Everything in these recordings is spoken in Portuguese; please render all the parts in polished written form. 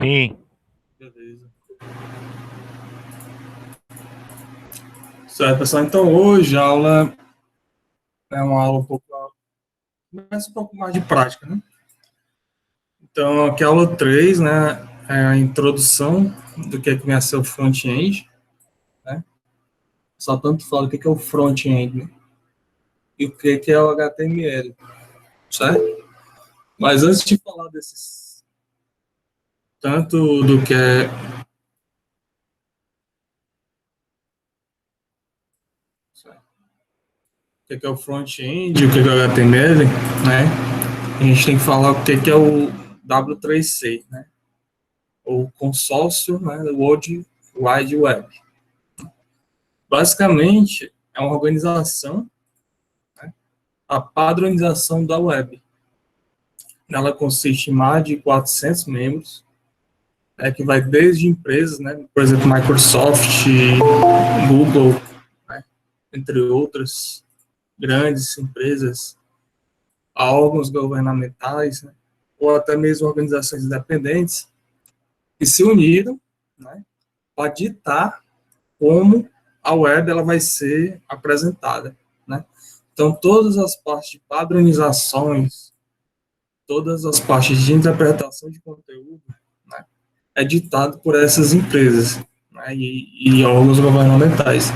Sim. Beleza. Certo, pessoal. Então, hoje a aula é uma aula começa um pouco mais de prática, né? Então, aqui é a aula 3, né? É a introdução do que vem a ser o front-end, né? Só tanto fala o que é o front-end, né? E o que é o HTML, certo? Mas antes de falar desses, tanto do que é o que é o front-end, o que é o HTML, né? A gente tem que falar o que é o W3C, né? O consórcio, né, World Wide Web. Basicamente, é uma organização, né, a padronização da web. Ela consiste em mais de 400 membros, que vai desde empresas, né, por exemplo, Microsoft, Google, né, entre outras grandes empresas, a órgãos governamentais, né, ou até mesmo organizações independentes, que se uniram, né, para ditar como a web ela vai ser apresentada, né? Então, todas as partes de padronizações, todas as partes de interpretação de conteúdo, né, é ditado por essas empresas, né, e órgãos governamentais.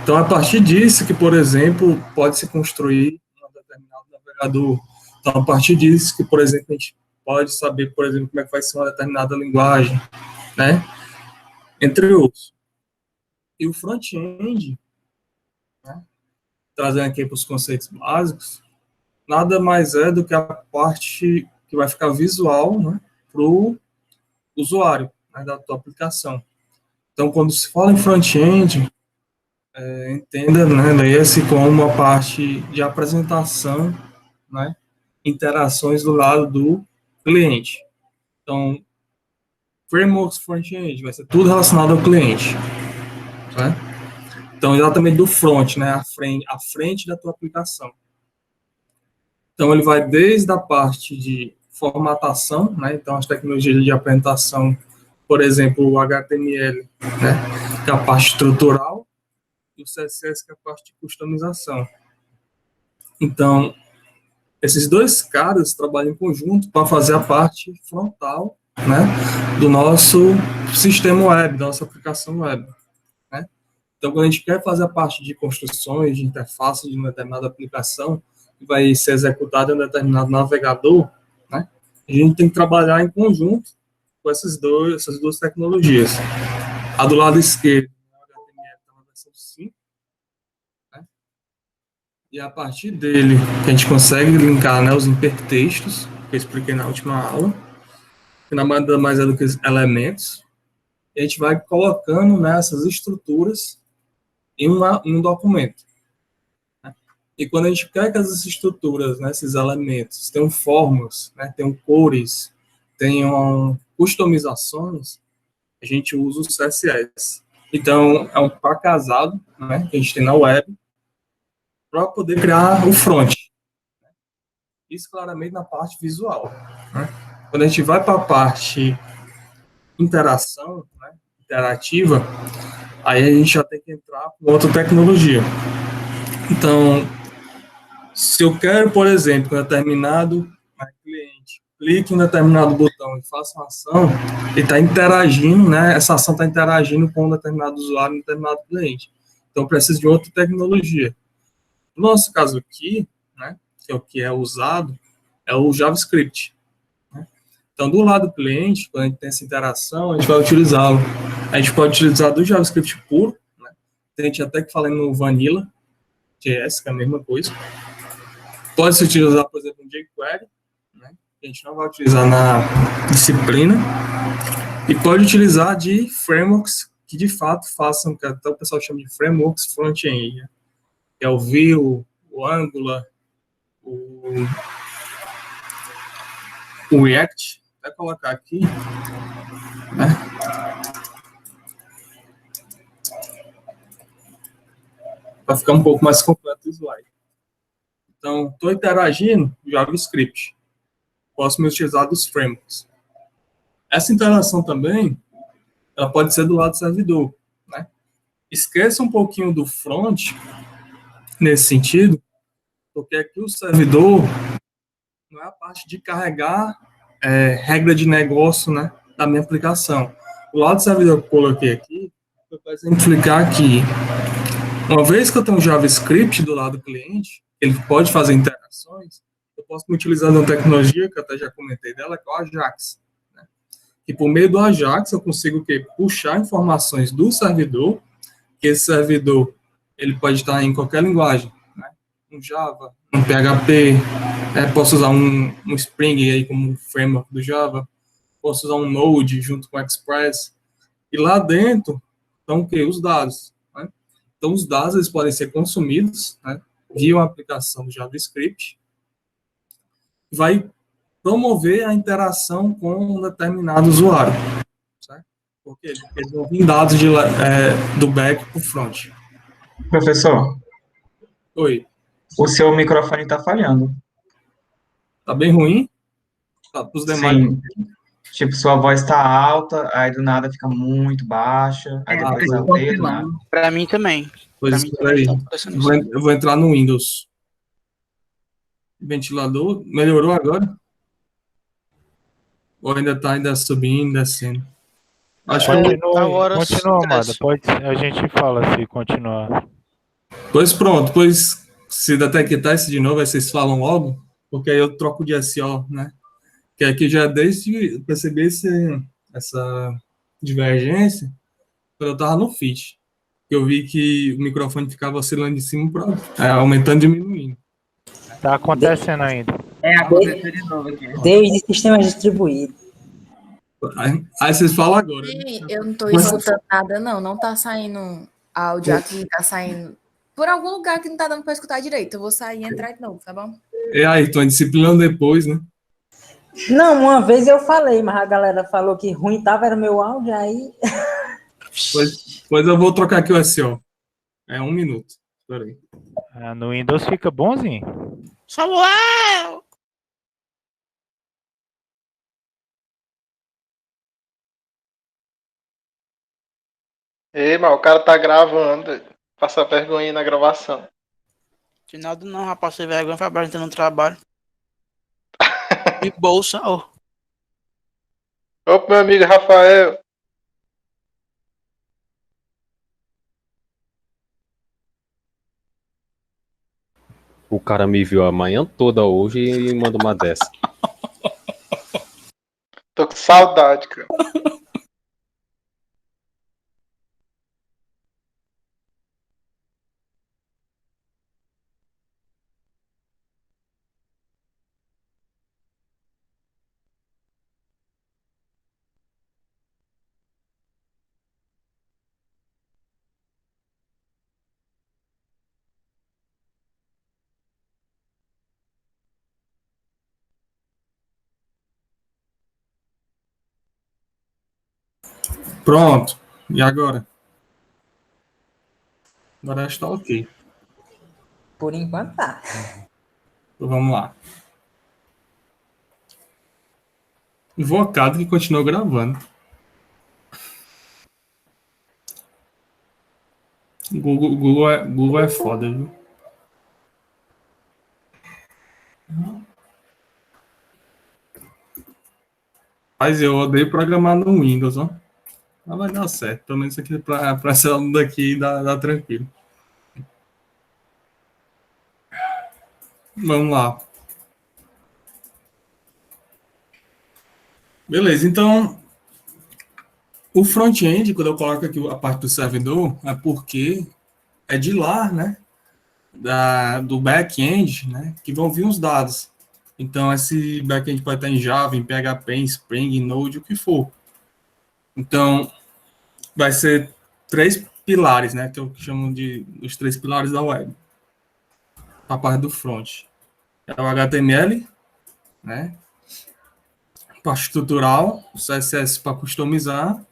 Então, a partir disso que, por exemplo, pode se construir um determinado navegador. Então, a partir disso que, por exemplo, a gente pode saber, por exemplo, como é que vai ser uma determinada linguagem, né, entre outros. E o front-end, né, trazendo aqui para os conceitos básicos, nada mais é do que a parte que vai ficar visual, né, para o usuário, né, da tua aplicação. Então, quando se fala em front-end, entenda, né, esse como a parte de apresentação, né, interações do lado do cliente. Então, frameworks front-end vai ser tudo relacionado ao cliente, né? Então, exatamente do front, né, a frente da tua aplicação. Então, ele vai desde a parte de formatação, né? Então, as tecnologias de apresentação, por exemplo, o HTML, né, que é a parte estrutural, e o CSS, que é a parte de customização. Então, esses dois caras trabalham em conjunto para fazer a parte frontal, né, do nosso sistema web, da nossa aplicação web, né? Então, quando a gente quer fazer a parte de construções, de interface de uma determinada aplicação, que vai ser executada em um determinado navegador, né, a gente tem que trabalhar em conjunto com essas duas tecnologias. A do lado esquerdo, o HTML está na versão 5, né, e a partir dele que a gente consegue linkar, né, os hipertextos, que eu expliquei na última aula, que nada mais é do que elementos, e a gente vai colocando, né, essas estruturas em um documento. E quando a gente quer que essas estruturas, né, esses elementos, tenham formas, né, tenham cores, tenham customizações, a gente usa o CSS. Então, é um par casado, né, que a gente tem na web para poder criar o front. Isso claramente na parte visual, né? Quando a gente vai para a parte interação, né, interativa, aí a gente já tem que entrar com outra tecnologia. Então, se eu quero, por exemplo, que um determinado cliente clique em um determinado botão e faça uma ação, ele está interagindo, né? Essa ação está interagindo com um determinado usuário, um determinado cliente. Então, precisa de outra tecnologia. No nosso caso aqui, né, que é o que é usado, é o JavaScript. Né? Então, do lado do cliente, quando a gente tem essa interação, a gente vai utilizá-lo. A gente pode utilizar do JavaScript puro, né? Tem gente até que fala no Vanilla, JS, que é a mesma coisa. Pode se utilizar, por exemplo, um jQuery, né, que a gente não vai utilizar na disciplina, e pode utilizar de frameworks que de fato façam, que até o pessoal chama de frameworks front-end, né, que é o Vue, o Angular, o React. Vou colocar aqui, né, para ficar um pouco mais completo o slide. Então, estou interagindo com JavaScript. Posso me utilizar dos frameworks. Essa interação também, ela pode ser do lado do servidor, né? Esqueça um pouquinho do front nesse sentido, porque aqui o servidor não é a parte de carregar regra de negócio, né, da minha aplicação. O lado do servidor que eu coloquei aqui, eu vou exemplificar aqui. Uma vez que eu tenho um JavaScript do lado do cliente, ele pode fazer interações, eu posso me utilizar de uma tecnologia, que eu até já comentei dela, que é o Ajax. Né? E por meio do Ajax, eu consigo puxar informações do servidor, que esse servidor ele pode estar em qualquer linguagem, né? Um Java, um PHP, posso usar um Spring aí como framework do Java, posso usar um Node junto com o Express, e lá dentro estão o quê? Os dados. Né? Então, os dados eles podem ser consumidos, né, via uma aplicação do JavaScript, vai promover a interação com um determinado usuário. Certo? Porque eles vão vir dados do back para o front. Professor, Oi. o seu microfone está falhando. Tá bem ruim? Tá para os demais. Sim. Tipo, sua voz está alta, aí do nada fica muito baixa, aí depois alteia do nada. Para mim também. Pois espera aí. Eu vou entrar no Windows. Ventilador, melhorou agora? Ou ainda está subindo, descendo? Acho continua, Amada. A gente fala se continuar. Pois pronto, pois se detectar esse de novo, aí vocês falam logo, porque aí eu troco de SO, né? Que aqui já desde perceber essa divergência, quando eu tava no fit. Eu vi que o microfone ficava oscilando de cima para aumentando e diminuindo. Tá acontecendo ainda. Aconteceu de novo aqui. Desde sistema distribuído. Aí vocês falam agora. Sim, eu não tô escutando nada, não. Não tá saindo áudio aqui, tá saindo por algum lugar que não tá dando para escutar direito. Eu vou sair e entrar de novo, tá bom? E aí, estão disciplinando depois, né? Não, uma vez eu falei, mas a galera falou que ruim tava, era o meu áudio, aí... Pois eu vou trocar aqui o SO. É 1 minuto. Espera aí. No Windows fica bonzinho. Samuel! Ei, mas o cara tá gravando. Passa vergonha na gravação. De nada não, rapaz. Você vergonha, foi apresentando um trabalho. De bolsa, ó. Opa, meu amigo Rafael. O cara me viu a manhã toda hoje e manda uma dessa. Tô com saudade, cara. Pronto. E agora? Agora está ok. Por enquanto tá. Então vamos lá. Invocado que continuou gravando. Google é foda, viu? Mas eu odeio programar no Windows, ó. Mas vai dar certo. Pelo menos aqui para essa aluno daqui dá tranquilo. Vamos lá. Beleza, então o front-end, quando eu coloco aqui a parte do servidor, é porque é de lá, né? Do back-end, né? Que vão vir os dados. Então, esse back-end pode estar em Java, em PHP, em Spring, em Node, o que for. Então, vai ser 3 pilares, né? Que eu chamo de os 3 pilares da web. A parte do front. É o HTML, né? Parte estrutural, o CSS para customizar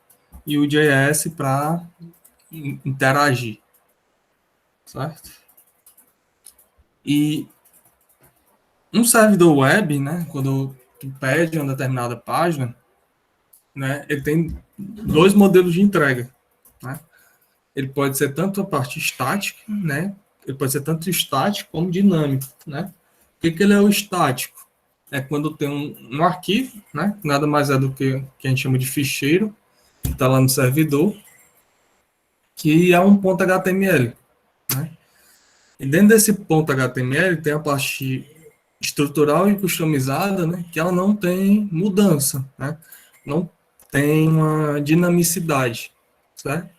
e o JS para interagir. Certo? E um servidor web, né? Quando tu pede uma determinada página, né, ele tem dois modelos de entrega, né? Ele pode ser tanto a parte estática, né? Ele pode ser tanto estático como dinâmico, né? O que ele é o estático? É quando tem um arquivo, né? Nada mais é do que a gente chama de ficheiro, que está lá no servidor, que é um ponto HTML, né? E dentro desse ponto HTML tem a parte estrutural e customizada, né? Que ela não tem mudança, né? Não tem uma dinamicidade, certo?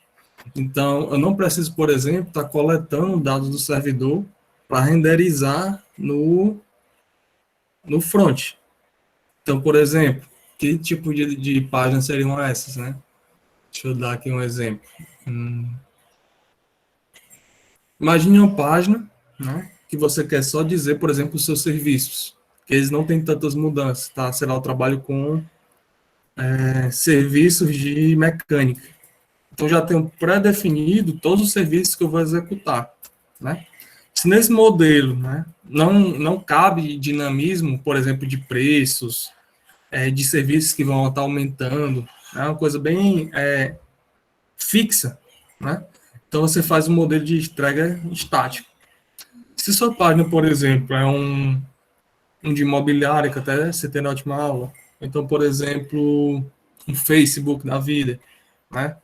Então, eu não preciso, por exemplo, estar coletando dados do servidor para renderizar no front. Então, por exemplo, que tipo de páginas seriam essas, né? Deixa eu dar aqui um exemplo. Imagine uma página, né, que você quer só dizer, por exemplo, os seus serviços, que eles não têm tantas mudanças, tá? Será o trabalho com serviços de mecânica. Então, já tenho pré-definido todos os serviços que eu vou executar, né? Se nesse modelo, né, não cabe dinamismo, por exemplo, de preços, de serviços que vão estar aumentando, é uma coisa bem fixa, né? Então, você faz um modelo de entrega estático. Se sua página, por exemplo, é um de imobiliária, que até você tem na última aula, então, por exemplo, um Facebook da vida, né?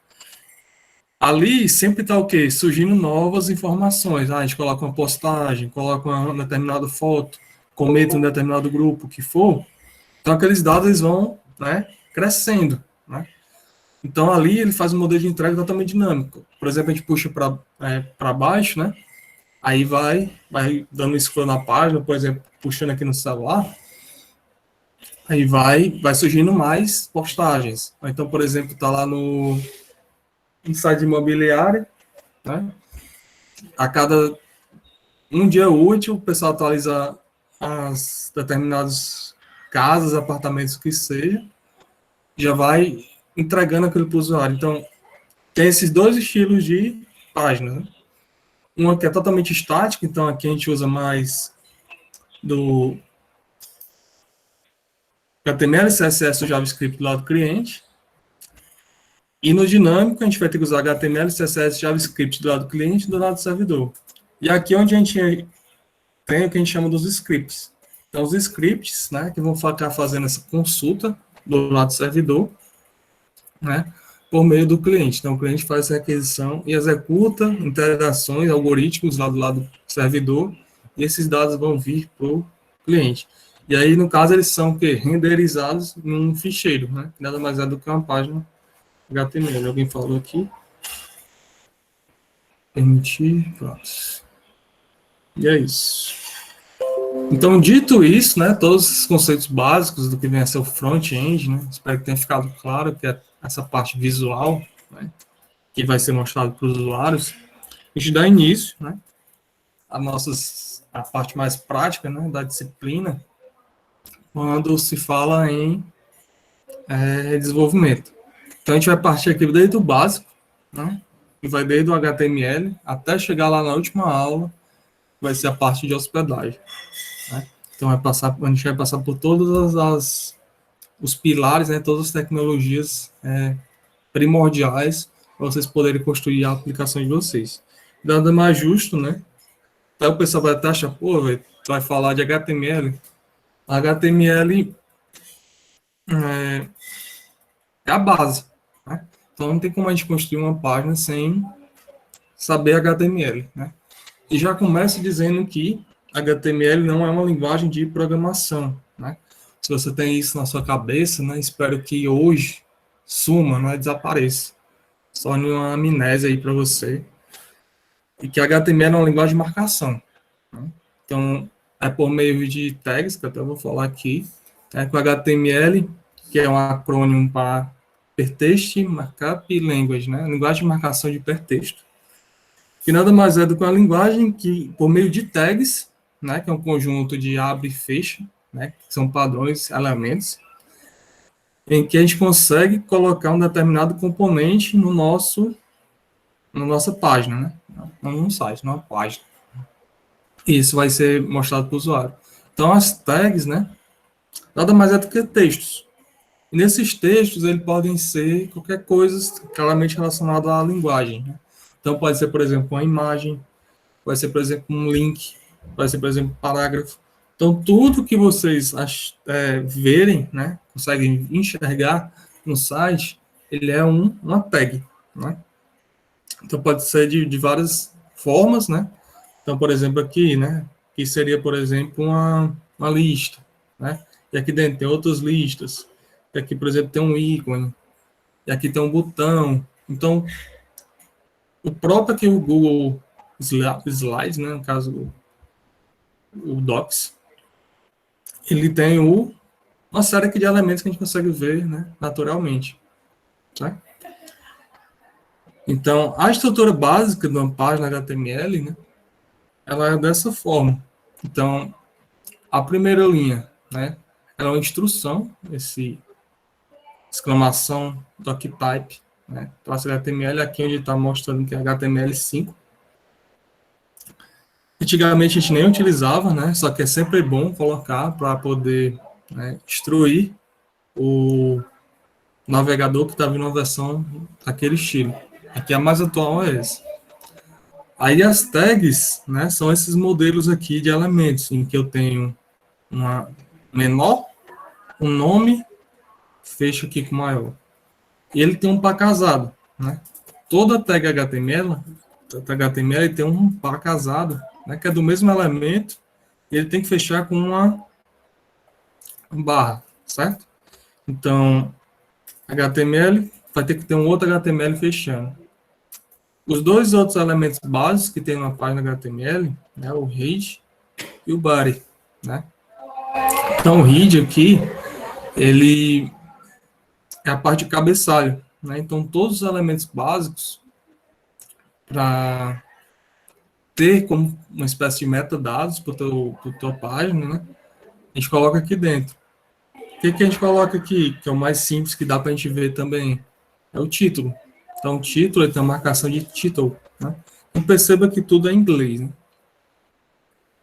Ali sempre está o quê? Surgindo novas informações. A gente coloca uma postagem, coloca uma determinada foto, comenta um determinado grupo, o que for. Então, aqueles dados eles vão, né, crescendo, né? Então, ali ele faz um modelo de entrega totalmente dinâmico. Por exemplo, a gente puxa para baixo, né? Aí vai dando scroll na página, por exemplo, puxando aqui no celular. Aí vai surgindo mais postagens. Então, por exemplo, está lá no site imobiliário, né? A cada um dia útil, o pessoal atualiza as determinadas casas, apartamentos, que seja, já vai entregando aquilo para o usuário. Então, tem esses dois estilos de página, né? Uma que é totalmente estática, então aqui a gente usa mais do HTML, CSS e JavaScript do lado do cliente. E no dinâmico, a gente vai ter que usar HTML, CSS, JavaScript do lado do cliente e do lado do servidor. E aqui é onde a gente tem o que a gente chama dos scripts. Então, os scripts, né, que vão ficar fazendo essa consulta do lado do servidor, né, por meio do cliente. Então, o cliente faz essa requisição e executa interações, algoritmos lá do lado do servidor, e esses dados vão vir para o cliente. E aí, no caso, eles são renderizados num ficheiro, né, que nada mais é do que uma página HTML. Alguém falou aqui? Permitir, pronto. E é isso. Então, dito isso, né, todos os conceitos básicos do que vem a ser o front-end, né, espero que tenha ficado claro que é essa parte visual, né, que vai ser mostrado para os usuários. A gente dá início, né, a parte mais prática, né, da disciplina, quando se fala em desenvolvimento. Então, a gente vai partir aqui desde o básico, né, que vai desde o HTML até chegar lá na última aula, vai ser a parte de hospedagem, né? Então, a gente vai passar por todos os pilares, né, todas as tecnologias primordiais para vocês poderem construir a aplicação de vocês. Nada mais justo, né? Então, o pessoal vai até achar, pô, véio, tu vai falar de HTML. HTML é a base, né? Então, não tem como a gente construir uma página sem saber HTML, né? E já começa dizendo que HTML não é uma linguagem de programação, né? Se você tem isso na sua cabeça, né, espero que hoje suma, né, desapareça. Só uma amnésia aí para você. E que HTML é uma linguagem de marcação, né? Então, é por meio de tags, que eu até vou falar aqui, né, com HTML, que é um acrônimo para Hypertext Markup Language, né? Linguagem de marcação de hipertexto. Que nada mais é do que uma linguagem que, por meio de tags, né, que é um conjunto de abre e fecha, né, que são padrões, elementos, em que a gente consegue colocar um determinado componente na nossa página, né? Não no site, numa página. E isso vai ser mostrado para o usuário. Então, as tags, né, nada mais é do que textos. E nesses textos, eles podem ser qualquer coisa claramente relacionada à linguagem, né? Então, pode ser, por exemplo, uma imagem, pode ser, por exemplo, um link, pode ser, por exemplo, um parágrafo. Então, tudo que vocês verem, né, conseguem enxergar no site, ele é uma tag, né? Então, pode ser de várias formas, né? Então, por exemplo, aqui, né, que seria, por exemplo, uma lista, né? E aqui dentro tem outras listas. E aqui, por exemplo, tem um ícone. E aqui tem um botão. Então, o próprio aqui, o Google Slides, né, no caso, o Docs, ele tem uma série aqui de elementos que a gente consegue ver, né, naturalmente. Tá? Então, a estrutura básica de uma página HTML, né, ela é dessa forma. Então, a primeira linha, né, ela é uma instrução, esse exclamação doctype, né, classe HTML, aqui onde está mostrando que é HTML5. Antigamente a gente nem utilizava, né, só que é sempre bom colocar para poder, né, instruir o navegador que está vindo uma versão daquele estilo. Aqui a mais atual é essa. Aí as tags, né, são esses modelos aqui de elementos, em que eu tenho uma menor, um nome, fecho aqui com maior. E ele tem um par casado, né? Toda tag HTML tem um par casado, né, que é do mesmo elemento, e ele tem que fechar com uma barra, certo? Então, HTML vai ter que ter um outro HTML fechando. Os dois outros elementos básicos que tem na página HTML, né, o head e o body, né? Então, o head aqui, ele é a parte de cabeçalho, né? Então, todos os elementos básicos para ter como uma espécie de metadados para a tua página, né? A gente coloca aqui dentro. O que a gente coloca aqui, que é o mais simples que dá para a gente ver também, é o título. Então, o título tem uma marcação de título, né? Então, perceba que tudo é em inglês, né?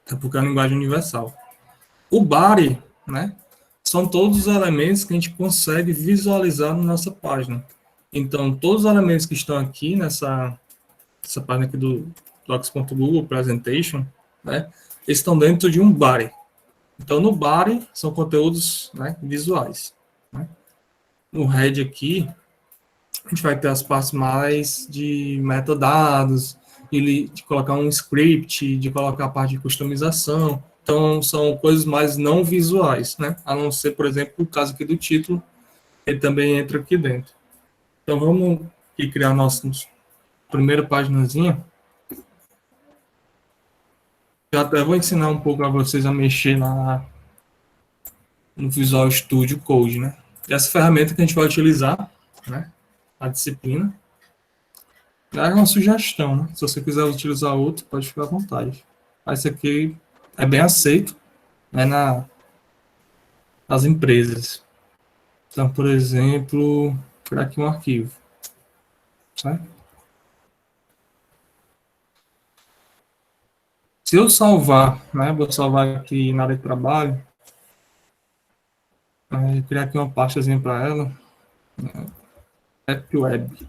É porque é a linguagem universal. O body, né, são todos os elementos que a gente consegue visualizar na nossa página. Então, todos os elementos que estão aqui nessa página aqui do docs.google presentation, né, eles estão dentro de um body. Então, no body são conteúdos, né, visuais, né. No head aqui, a gente vai ter as partes mais de metadados, de colocar um script, de colocar a parte de customização. Então, são coisas mais não visuais, né? A não ser, por exemplo, o caso aqui do título, ele também entra aqui dentro. Então, vamos aqui criar nossa primeira paginazinha. Eu até vou ensinar um pouco a vocês a mexer no Visual Studio Code, né? E essa ferramenta que a gente vai utilizar, né? A disciplina. É uma sugestão, né? Se você quiser utilizar outro, pode ficar à vontade. Esse aqui é bem aceito, né, nas empresas. Então, por exemplo, criar aqui um arquivo. Certo? Se eu salvar, né, vou salvar aqui na área de trabalho, criar aqui uma pastazinha para ela, App Web.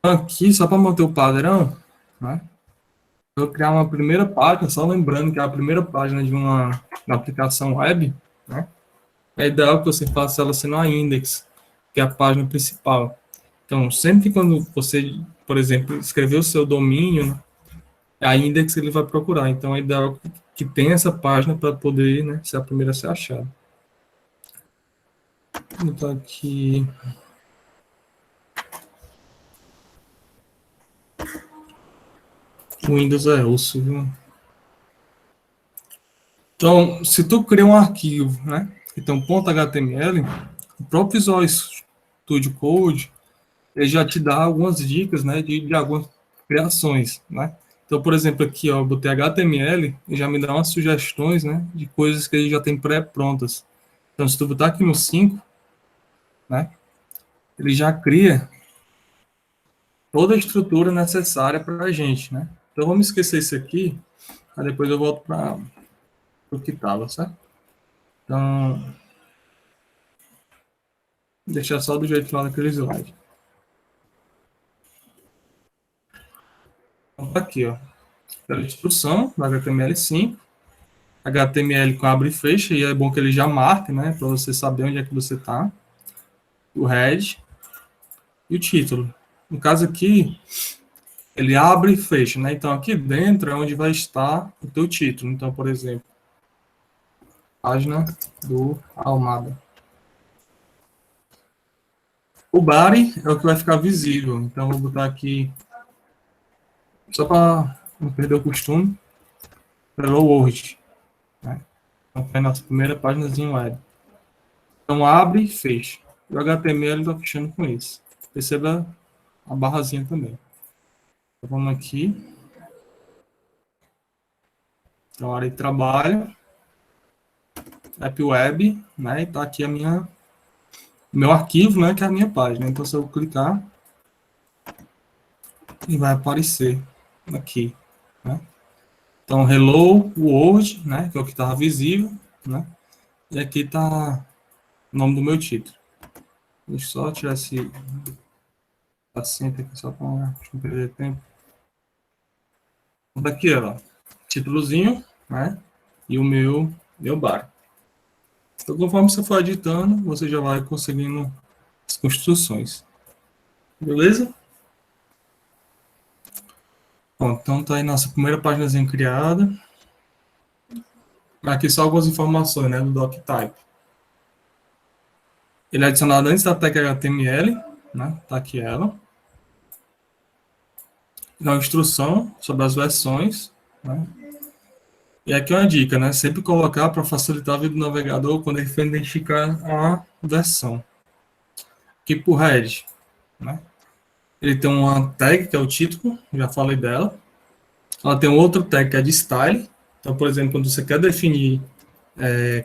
Aqui, só para manter o padrão, né, eu vou criar uma primeira página, só lembrando que é a primeira página de uma aplicação web, né, é ideal que você faça ela sendo a index, que é a página principal. Então, sempre que quando você, por exemplo, escrever o seu domínio, né, a index ele vai procurar. Então, é ideal que tenha essa página para poder, né, ser a primeira a ser achada. Vou botar aqui. O Windows é osso, viu? Então, se tu cria um arquivo, né, que tem um .html, o próprio Visual Studio Code, ele já te dá algumas dicas, né, de algumas criações, né. Então, por exemplo, aqui, ó, eu botei HTML e já me dá umas sugestões, né, de coisas que ele já tem pré-prontas. Então, se tu botar aqui no 5, né, ele já cria toda a estrutura necessária para a gente, né. Então, vamos esquecer isso aqui, aí depois eu volto para o que estava, certo? Então, deixar só do jeito lá daquele slide. Então, tá aqui, ó. A instrução do HTML5. HTML com abre e fecha, e é bom que ele já marque, né? Para você saber onde é que você está. O head e o título. No caso aqui, ele abre e fecha, né? Então, aqui dentro é onde vai estar o teu título. Então, por exemplo, página do Almada. O body é o que vai ficar visível. Então, vou botar aqui, só para não perder o costume, Hello World. Né? Então, foi a nossa primeira páginazinha web. Então, abre e fecha. O HTML está fechando com isso. Perceba a barrazinha também. Então, vamos aqui. Então, área de trabalho. App Web, né? E tá aqui meu arquivo, né? Que é a minha página. Então, se eu clicar, ele vai aparecer aqui, né? Então, Hello World, né? Que é o que estava visível, né? E aqui tá o nome do meu título. Deixa eu só tirar esse paciente aqui, só para não perder tempo. Daqui, ó, títulozinho, né? E o meu bar. Então, conforme você for editando, você já vai conseguindo as construções. Beleza? Bom, então tá aí nossa primeira páginazinha criada. Aqui só algumas informações, né, do doctype. Ele é adicionado antes da tag HTML, né? Tá aqui ela. Dá uma instrução sobre as versões, né? E aqui é uma dica, né? Sempre colocar para facilitar a vida do navegador quando ele for identificar a versão. Aqui por head, né? Ele tem uma tag que é o título, já falei dela. Ela tem um outro tag que é de style. Então, por exemplo, quando você quer definir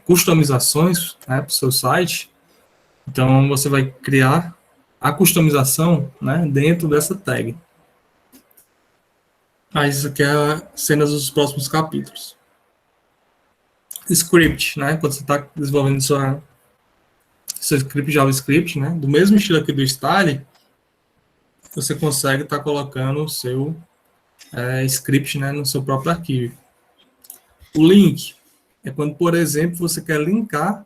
customizações, né, para o seu site, então você vai criar a customização, né, dentro dessa tag. Mas isso aqui é cenas dos próximos capítulos. Script, né? Quando você está desenvolvendo seu script JavaScript, né? Do mesmo estilo aqui do style, você consegue estar colocando o seu script, né, no seu próprio arquivo. O link é quando, por exemplo, você quer linkar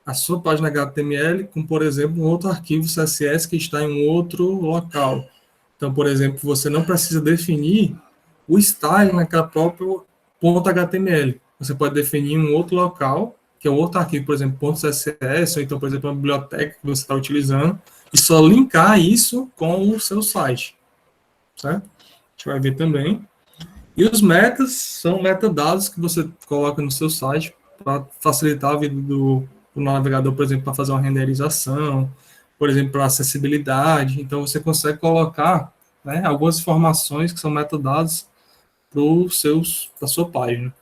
a sua página HTML com, por exemplo, um outro arquivo CSS que está em um outro local. Então, por exemplo, você não precisa definir o style naquela própria .html. Você pode definir um outro local, que é um outro arquivo, por exemplo, .css, ou então, por exemplo, uma biblioteca que você está utilizando, e só linkar isso com o seu site. Certo? A gente vai ver também. E os metas são metadados que você coloca no seu site para facilitar a vida do navegador, por exemplo, para fazer uma renderização, por exemplo, para acessibilidade. Então, você consegue colocar, né, algumas informações que são metadados para a sua página.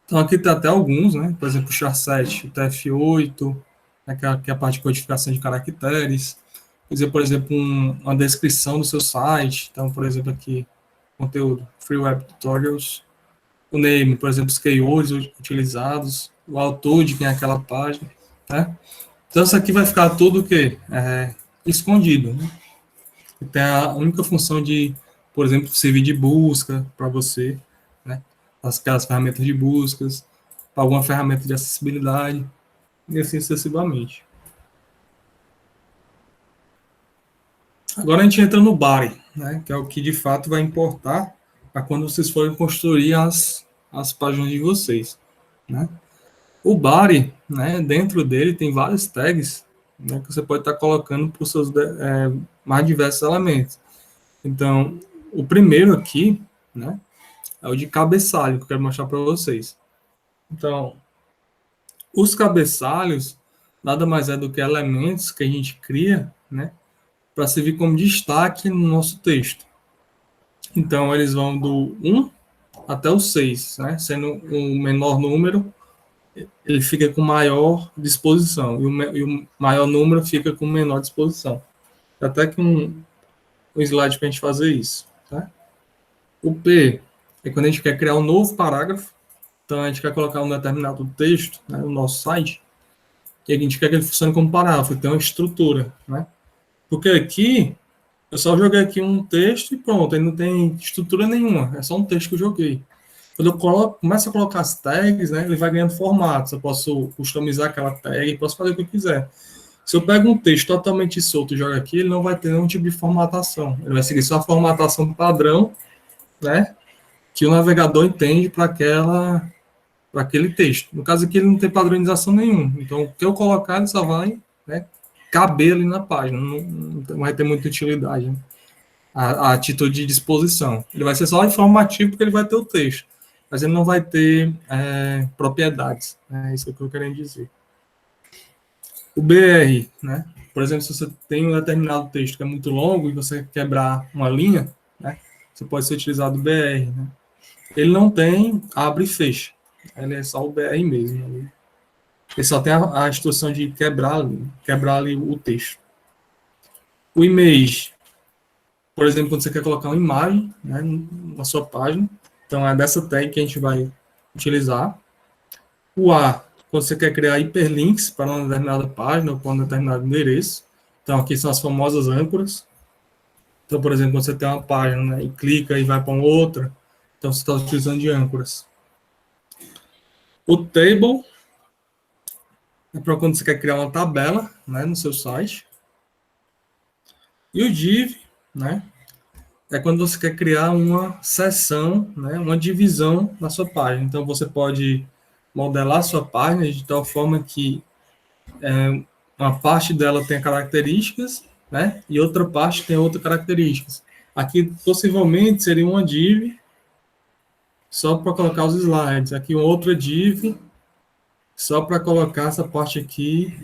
Então, aqui tem até alguns, né? Por exemplo, o char7, o TF8, né, que é a parte de codificação de caracteres. Por exemplo, uma descrição do seu site. Então, por exemplo, aqui, conteúdo, Free Web Tutorials. O name, por exemplo, os keywords utilizados. O autor de quem é aquela página. Né? Então, isso aqui vai ficar tudo o quê? Escondido. Né? E tem a única função de, por exemplo, servir de busca para você. Né? Aquelas ferramentas de buscas. Para alguma ferramenta de acessibilidade. E assim sucessivamente. Agora a gente entra no body, né, que é o que de fato vai importar para quando vocês forem construir as páginas de vocês. Né. O body, né, dentro dele tem vários tags, né, que você pode estar colocando para os seus mais diversos elementos. Então, o primeiro aqui, né, é o de cabeçalho, que eu quero mostrar para vocês. Então, os cabeçalhos nada mais é do que elementos que a gente cria, né, para servir como destaque no nosso texto. Então, eles vão do 1 até o 6, né? Sendo o menor número, ele fica com maior disposição, e o maior número fica com menor disposição. Até que um slide para a gente fazer isso. Tá? O P é quando a gente quer criar um novo parágrafo, Então, a gente quer colocar um determinado texto, né, no nosso site, e a gente quer que ele funcione como parágrafo, tem uma estrutura, né? Porque aqui, eu só joguei aqui um texto e pronto, ele não tem estrutura nenhuma, é só um texto que eu joguei. Quando eu começo a colocar as tags, né, ele vai ganhando formatos, eu posso customizar aquela tag, posso fazer o que eu quiser. Se eu pego um texto totalmente solto e jogo aqui, ele não vai ter nenhum tipo de formatação, ele vai seguir só a formatação padrão, né, que o navegador entende para aquele texto. No caso aqui, ele não tem padronização nenhuma. Então, o que eu colocar, ele só vai, né, caber ali na página. Não vai ter muita utilidade, né? A título de disposição. Ele vai ser só informativo porque ele vai ter o texto. Mas ele não vai ter propriedades. É isso que eu quero dizer. O BR, né? Por exemplo, se você tem um determinado texto que é muito longo e você quer quebrar uma linha, né, você pode ser utilizado o BR, né? Ele não tem abre e fecha. Ele é só o BR mesmo. Ele só tem a instrução de quebrar ali o texto. O image, por exemplo, quando você quer colocar uma imagem, né, na sua página, então é dessa tag que a gente vai utilizar. O A, quando você quer criar hiperlinks para uma determinada página ou para um determinado endereço. Então aqui são as famosas âncoras. Então, por exemplo, quando você tem uma página, né, e clica e vai para outra, então você está utilizando de âncoras. O table é para quando você quer criar uma tabela, né, no seu site. E o div, né, é quando você quer criar uma seção, né, uma divisão na sua página. Então, você pode modelar a sua página de tal forma que uma parte dela tenha características, né, e outra parte tem outras características. Aqui, possivelmente, seria uma div só para colocar os slides. Aqui, uma outra div só para colocar essa parte aqui,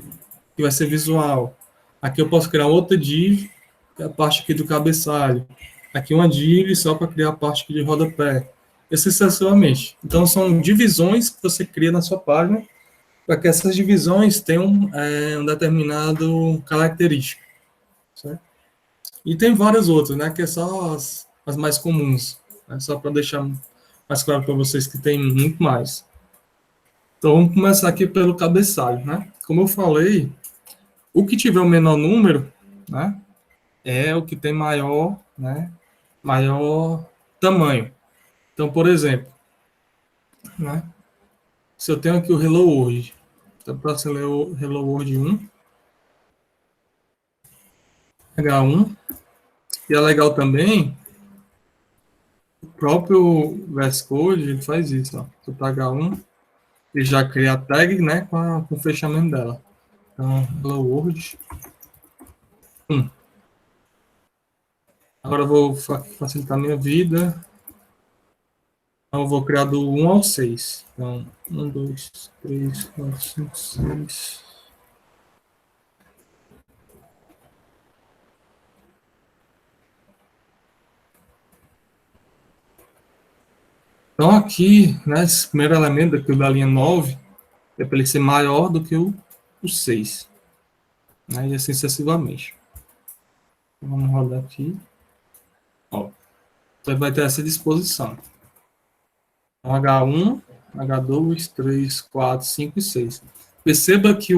que vai ser visual. Aqui eu posso criar outra div, que é a parte aqui do cabeçalho. Aqui uma div só para criar a parte aqui de rodapé. E sucessivamente. Então, são divisões que você cria na sua página, para que essas divisões tenham um determinado característica. Certo? E tem várias outras, né, que é só as mais comuns. Né, só para deixar mais claro para vocês que tem muito mais. Então, vamos começar aqui pelo cabeçalho, né? Como eu falei, o que tiver o menor número, né, é o que tem maior tamanho. Então, por exemplo, né, se eu tenho aqui o Hello World, então, para você ler o Hello World 1, H1, e é legal também, o próprio VS Code, ele faz isso, ó. Se eu para H1, ele já cria a tag, né, com o fechamento dela. Então, Hello World 1. Agora eu vou facilitar a minha vida. Então, eu vou criar do 1 ao 6. Então, 1, 2, 3, 4, 5, 6. Então, aqui, né, esse primeiro elemento aqui, da linha 9, é para ele ser maior do que o 6. Né, e assim sucessivamente. Então, vamos rodar aqui. Ó, então, vai ter essa disposição. Então, H1, H2, 3, 4, 5 e 6. Perceba que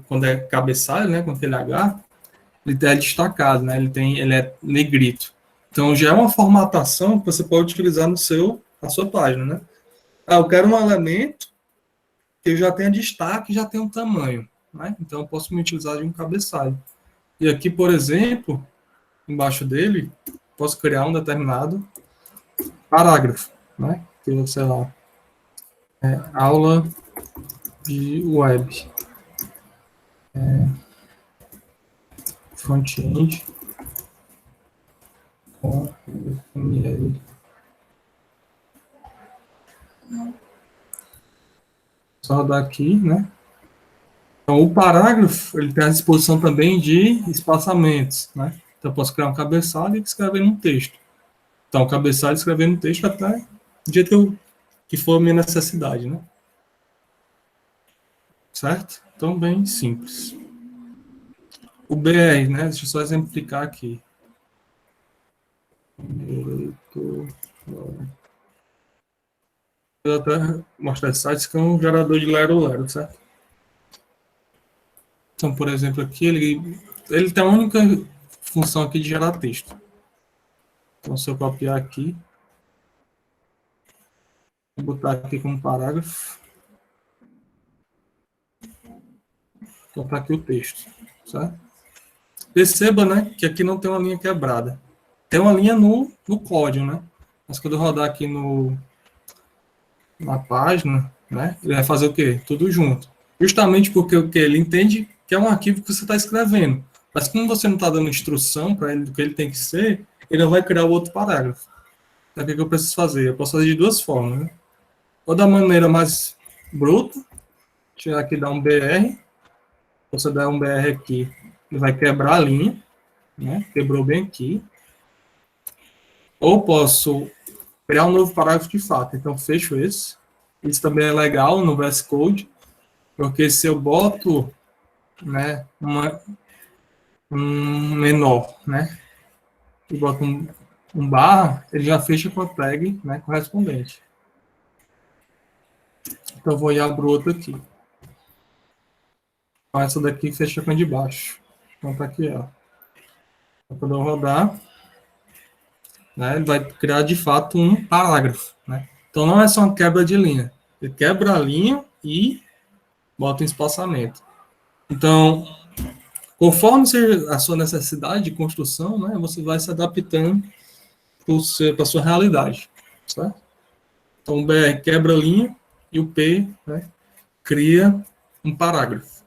quando é cabeçalho, né, com aquele H, ele é destacado, né, ele é negrito. Então, já é uma formatação que você pode utilizar na sua página, né? Eu quero um elemento que já tenha destaque e já tenha um tamanho, né? Então, eu posso me utilizar de um cabeçalho. E aqui, por exemplo, embaixo dele, posso criar um determinado parágrafo, né? Que, sei lá, aula de web. Front-end com HTML. Só rodar aqui, né? Então, o parágrafo, ele tem a disposição também de espaçamentos, né? Então, eu posso criar um cabeçalho e escrever num texto. Então, o cabeçalho escrever no texto até do jeito que for a minha necessidade, né? Certo? Então, bem simples. O BR, né? Deixa eu só exemplificar aqui. vou até mostrar esse site, que é um gerador de Lero, certo? Então, por exemplo, aqui ele tem a única função aqui de gerar texto. Então, se eu copiar aqui, vou botar aqui como parágrafo, vou botar aqui o texto, certo? Perceba, né, que aqui não tem uma linha quebrada. Tem uma linha no código, né? Mas quando eu rodar aqui na página, né, ele vai fazer o quê? Tudo junto. Justamente porque o que ele entende que é um arquivo que você está escrevendo. Mas como você não está dando instrução para ele do que ele tem que ser, ele não vai criar o outro parágrafo. Então, o que eu preciso fazer? Eu posso fazer de duas formas, né? Ou da maneira mais bruta, tirar aqui, dar um BR. Você der um BR aqui, ele vai quebrar a linha, né? Quebrou bem aqui. Ou posso criar um novo parágrafo de fato. Então, fecho esse. Isso também é legal no VS Code, porque se eu boto, né, um menor, né, e boto um barra, ele já fecha com a tag, né, correspondente. Então, eu vou e abro outro aqui. Então, essa daqui fecha com a de baixo. Então, tá aqui, ó. Então, quando eu rodar, né, ele vai criar, de fato, um parágrafo, né. Então, não é só uma quebra de linha. Ele quebra a linha e bota um espaçamento. Então, conforme a sua necessidade de construção, né, você vai se adaptando para a sua realidade, certo? Então, o BR quebra a linha e o P, né, cria um parágrafo.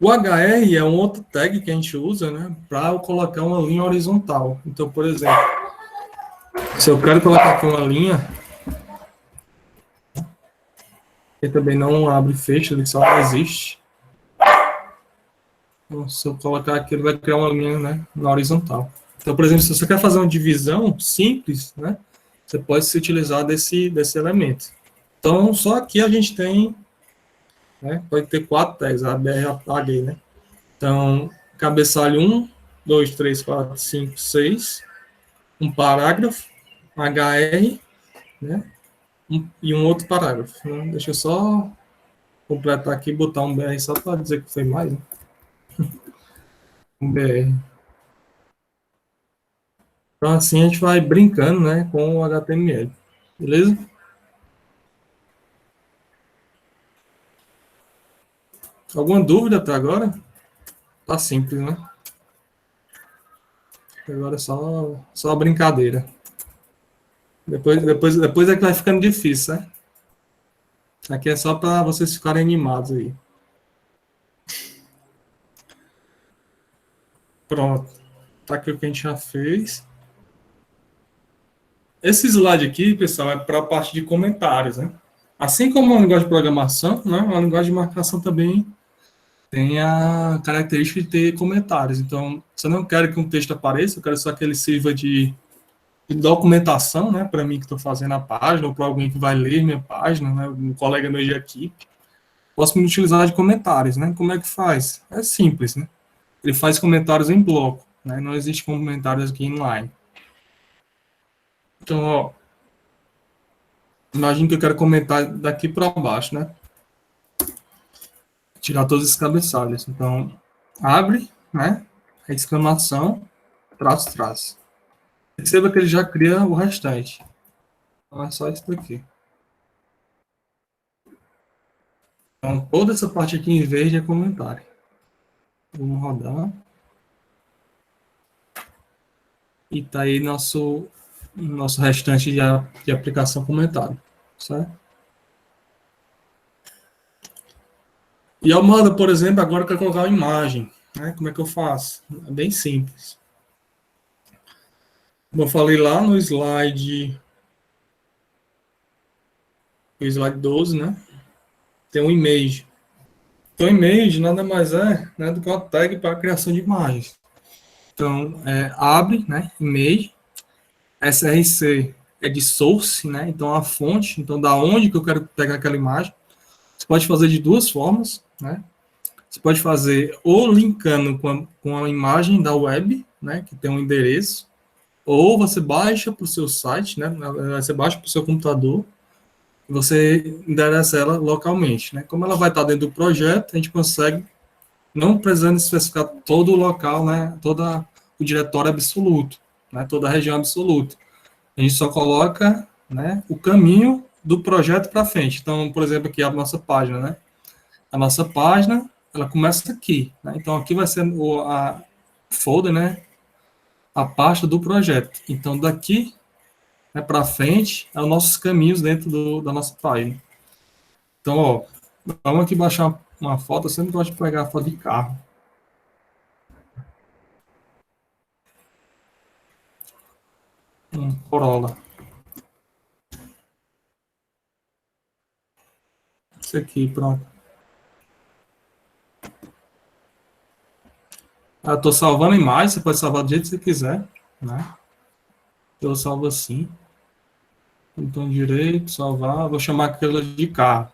O HR é um outro tag que a gente usa, né, para colocar uma linha horizontal. Então, por exemplo, se eu quero colocar aqui uma linha, ele também não abre e fecha, ele só existe. Então, se eu colocar aqui, ele vai criar uma linha, né, na horizontal. Então, por exemplo, se você quer fazer uma divisão simples, né, você pode se utilizar desse elemento. Então, só aqui a gente tem, né, pode ter 4 tags, a BR apaguei, né. Então, cabeçalho 1, 2, 3, 4, 5, 6, um parágrafo, HR, né, e um outro parágrafo. Né? Deixa eu só completar aqui e botar um BR só para dizer que foi mais. Né? Um BR. Então, assim a gente vai brincando, né, com o HTML. Beleza? Alguma dúvida até agora? Tá simples, né? Agora é só a brincadeira. Depois é que vai ficando difícil, né? Aqui é só para vocês ficarem animados aí. Pronto. Tá aqui o que a gente já fez. Esse slide aqui, pessoal, é para a parte de comentários, né? Assim como uma linguagem de programação, né? Uma linguagem de marcação também tem a característica de ter comentários. Então, se eu não quero que um texto apareça, eu quero só que ele sirva de documentação, né, para mim que estou fazendo a página, ou para alguém que vai ler minha página, né, um colega meu de equipe, posso me utilizar de comentários, né? Como é que faz? É simples, né? Ele faz comentários em bloco, né? Não existe comentários aqui inline. Então, ó, imagina que eu quero comentar daqui para baixo, né? Tirar todos esses cabeçalhos. Então, abre, né? A exclamação, traço. Perceba que ele já cria o restante. Então, é só isso daqui. Então, toda essa parte aqui em verde é comentário. Vamos rodar. E tá aí nosso restante de aplicação comentário. Certo? E a moda, por exemplo, agora eu quero colocar uma imagem. Né? Como é que eu faço? É bem simples. Como eu falei lá no slide 12, né? Tem um image. Então, image nada mais é, né, do que uma tag para a criação de imagens. Então, abre, né, image. SRC é de source, né? Então, a fonte. Então, da onde que eu quero pegar aquela imagem. Você pode fazer de duas formas, né? Você pode fazer ou linkando com a imagem da web, né, que tem um endereço, ou você baixa para o seu site, né, você baixa para o seu computador, você endereça ela localmente, né? Como ela vai estar dentro do projeto, a gente consegue, não precisando especificar todo o local, né? Todo o diretório absoluto, né? Toda a região absoluta. A gente só coloca, né, o caminho do projeto para frente. Então, por exemplo, aqui a nossa página, né? A nossa página, ela começa aqui, né? Então, aqui vai ser a folder, né? A pasta do projeto. Então, daqui, né, para frente, é os nossos caminhos dentro da nossa página. Então, ó, vamos aqui baixar uma foto. Eu sempre gosto de pegar a foto de carro. Corolla. Isso aqui, pronto. Eu estou salvando a imagem, você pode salvar do jeito que você quiser, né? Eu salvo assim. Botão direito, salvar. Vou chamar aquela de carro.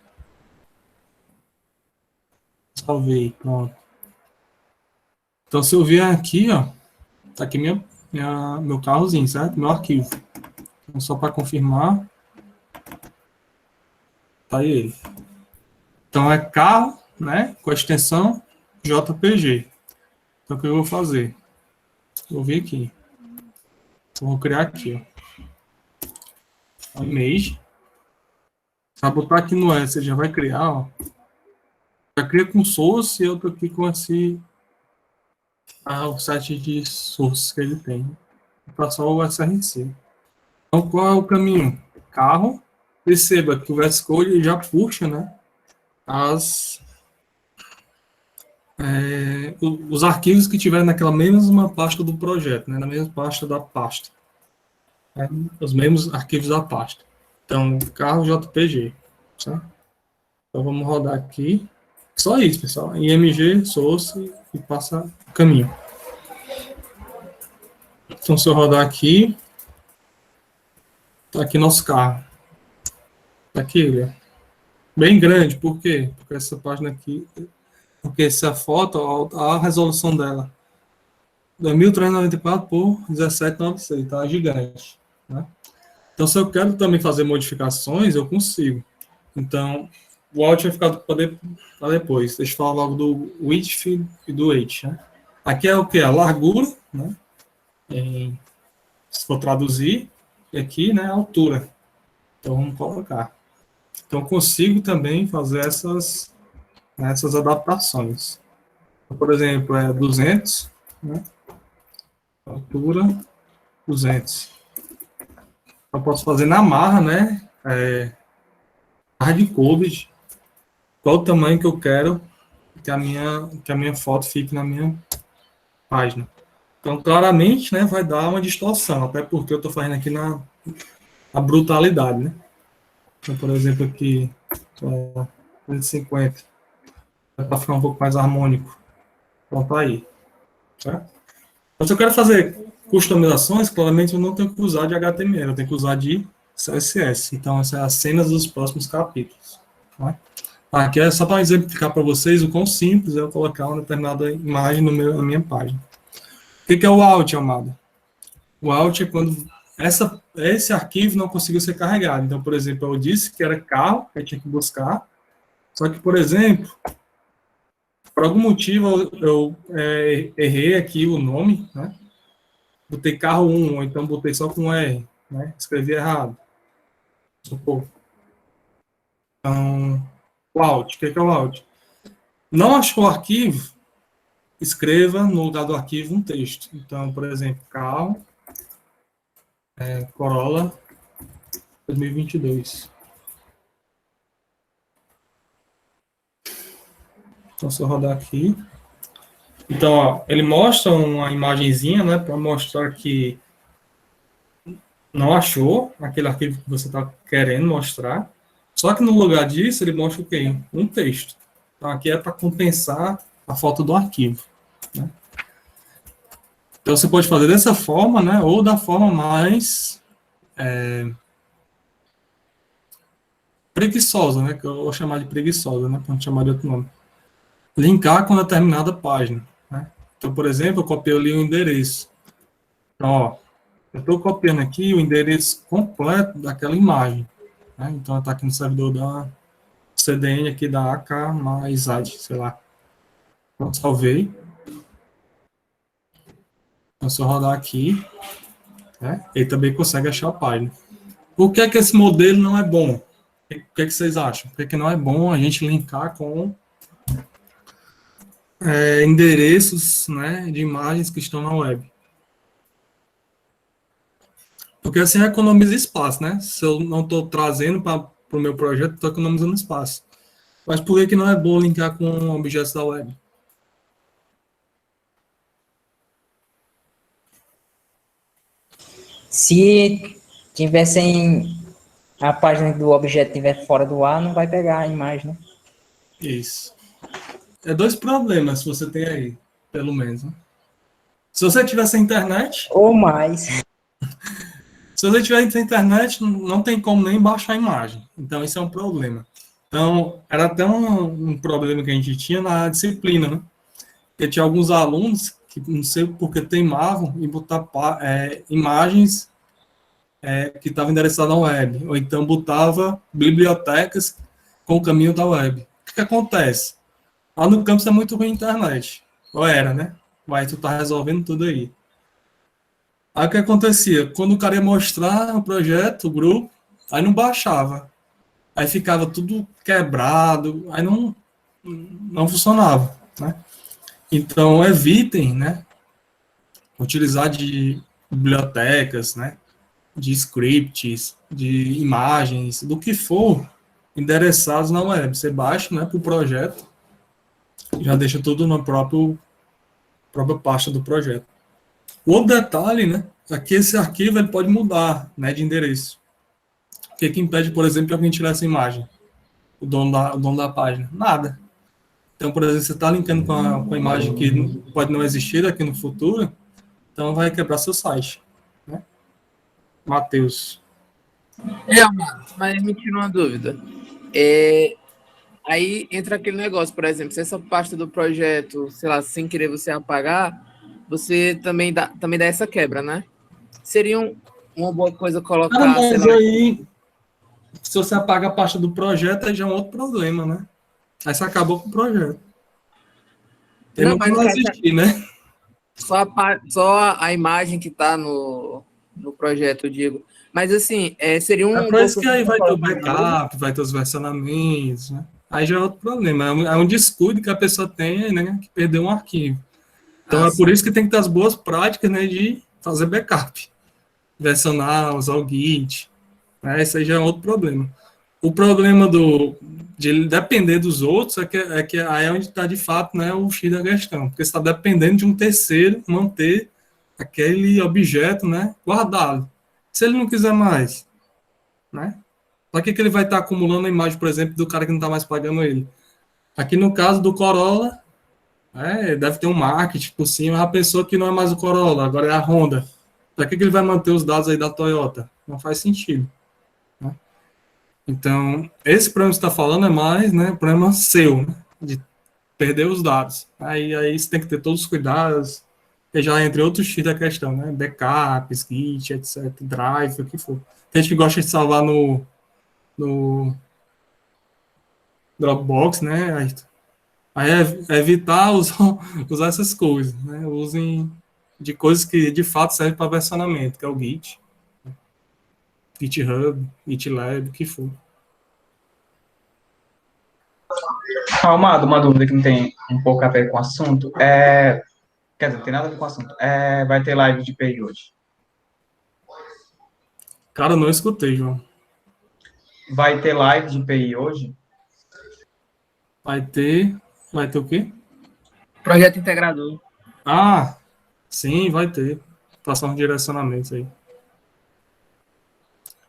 Salvei, pronto. Então, se eu vier aqui, ó, tá aqui meu carrozinho, certo? Meu arquivo. Então, só para confirmar. Tá aí ele. Então, é carro, né? Com a extensão JPG. Então, o que eu vou fazer? Vou vir aqui. Então, vou criar aqui, ó. Image. Para botar aqui no S, você já vai criar, ó. Já cria com source e eu tô aqui com esse o site de source que ele tem. Para só o SRC. Então, qual é o caminho? Carro. Perceba que o VS Code já puxa, né? Os arquivos que tiverem naquela mesma pasta do projeto, né? Na mesma pasta da pasta. Os mesmos arquivos da pasta. Então, carro JPG. Certo? Então, vamos rodar aqui. Só isso, pessoal. IMG, source e passa o caminho. Então, se eu rodar aqui, tá aqui nosso carro. Tá aqui, ele é bem grande. Por quê? Porque essa página aqui, porque essa foto, a resolução dela é 1394 por 1796, tá gigante, né? Então, se eu quero também fazer modificações, eu consigo. Então, o Alt vai ficar para depois. Deixa eu falar logo do width e do height, né? Aqui é o que? A largura, né? Se for traduzir, e aqui, né, a altura. Então, vamos colocar. Então, consigo também fazer essas adaptações. Então, por exemplo, é 200, né? Altura, 200. Eu posso fazer na marra, né? Hardcoded. Qual o tamanho que eu quero que a minha foto fique na minha página. Então, claramente, né, vai dar uma distorção, até porque eu estou fazendo aqui na brutalidade, né? Então, por exemplo, aqui, 150, para ficar um pouco mais harmônico. Pronto, aí. Certo? Então, se eu quero fazer customizações, claramente eu não tenho que usar de HTML, eu tenho que usar de CSS. Então, essas são as cenas dos próximos capítulos. Tá? Aqui é só para exemplificar para vocês o quão simples é eu colocar uma determinada imagem na minha página. O que é o Alt, amado? O Alt é quando esse arquivo não conseguiu ser carregado. Então, por exemplo, eu disse que era carro, que eu tinha que buscar. Só que, por exemplo, por algum motivo eu errei aqui o nome, né? Botei carro 1, ou então botei só com R, né? Escrevi errado. Socorro. Então, o Alt, o que é o Alt? Não achou o arquivo? Escreva no lugar do arquivo um texto. Então, por exemplo, carro, Corolla 2022. Então, se eu rodar aqui. Então, ó, ele mostra uma imagenzinha, né, para mostrar que não achou aquele arquivo que você está querendo mostrar. Só que no lugar disso, ele mostra o quê? Um texto. Então, aqui é para compensar a falta do arquivo. Né? Então, você pode fazer dessa forma, né, ou da forma mais preguiçosa, né, que eu vou chamar de preguiçosa, né, para não chamar de outro nome. Linkar com determinada página. Né? Então, por exemplo, eu copiei ali o endereço. Então, ó, eu estou copiando aqui o endereço completo daquela imagem. né? Então está aqui no servidor da CDN aqui da AK mais AD, sei lá. Pronto, salvei. Então, se eu rodar aqui, né, ele também consegue achar a página. Por que esse modelo não é bom? O que vocês acham? Por que não é bom a gente linkar com endereços, né, de imagens que estão na web? Porque assim economiza espaço, né? Se eu não estou trazendo para o meu projeto, estou economizando espaço. Mas por que não é bom linkar com objetos da web? Se tivessem a página do objeto estiver fora do ar, não vai pegar a imagem, né? Isso. É dois problemas que você tem aí, pelo menos. Né? Se você tiver sem internet... Ou mais. Se você tiver sem internet, não tem como nem baixar a imagem. Então, isso é um problema. Então, era até um problema que a gente tinha na disciplina, né? Porque tinha alguns alunos que não sei porque teimavam em botar imagens que estavam endereçadas na web. Ou então botava bibliotecas com o caminho da web. O que acontece? Lá no campus é muito ruim a internet. Ou era, né? Mas tu tá resolvendo tudo aí. Aí o que acontecia? Quando o cara ia mostrar o projeto, o grupo, aí não baixava. Aí ficava tudo quebrado, aí não funcionava, né? Então, evitem, né, utilizar de bibliotecas, né, de scripts, de imagens, do que for, endereçados na web. Você baixa, né, para o projeto, já deixa tudo na própria pasta do projeto. O outro detalhe, né, é que esse arquivo ele pode mudar, né, de endereço. O que impede, por exemplo, que alguém tirar essa imagem? O dono da página? Nada. Então, por exemplo, você está linkando com a imagem que pode não existir aqui no futuro, então vai quebrar seu site. Né? Matheus. Amado, mas me tira uma dúvida. Aí entra aquele negócio, por exemplo, se essa parte do projeto, sei lá, sem querer você apagar, você também dá essa quebra, né? Seria uma boa coisa colocar... Mas aí, se você apaga a parte do projeto, aí já é um outro problema, né? Aí você acabou com o projeto. Ele não vai existir, né? Só a imagem que está no projeto, eu digo. Mas, assim, seria um... É por isso que aí vai ter o backup, vai ter os versionamentos, né? Aí já é outro problema. É um descuido que a pessoa tem, né? Que perdeu um arquivo. Então, é por isso que tem que ter as boas práticas, né? De fazer backup. Versionar, usar o Git. Né? Esse aí já é outro problema. O problema de depender dos outros é que aí é onde está, de fato, né, o X da questão. Porque você está dependendo de um terceiro manter aquele objeto, né, guardado. Se ele não quiser mais, né? Para que ele vai estar acumulando a imagem, por exemplo, do cara que não está mais pagando ele? Aqui no caso do Corolla, deve ter um marketing por cima, a pessoa que não é mais o Corolla, agora é a Honda. Para que ele vai manter os dados aí da Toyota? Não faz sentido. Né? Então, esse problema que você está falando é mais, né, problema seu, né, de perder os dados. Aí você tem que ter todos os cuidados, e já entre outros tipos da questão, né, backups, Git, etc, Drive, o que for. Tem gente que gosta de salvar no Dropbox, né, aí evitar usar essas coisas, né, usem de coisas que de fato servem para versionamento, que é o Git, GitHub, GitLab, o que for. Amado, uma dúvida que não tem um pouco a ver com o assunto. Quer dizer, não tem nada a ver com o assunto. Vai ter live de PI hoje? Cara, não escutei, João. Vai ter live de PI hoje? Vai ter o quê? Projeto integrador. Ah, sim, vai ter. Passar uns direcionamentos aí.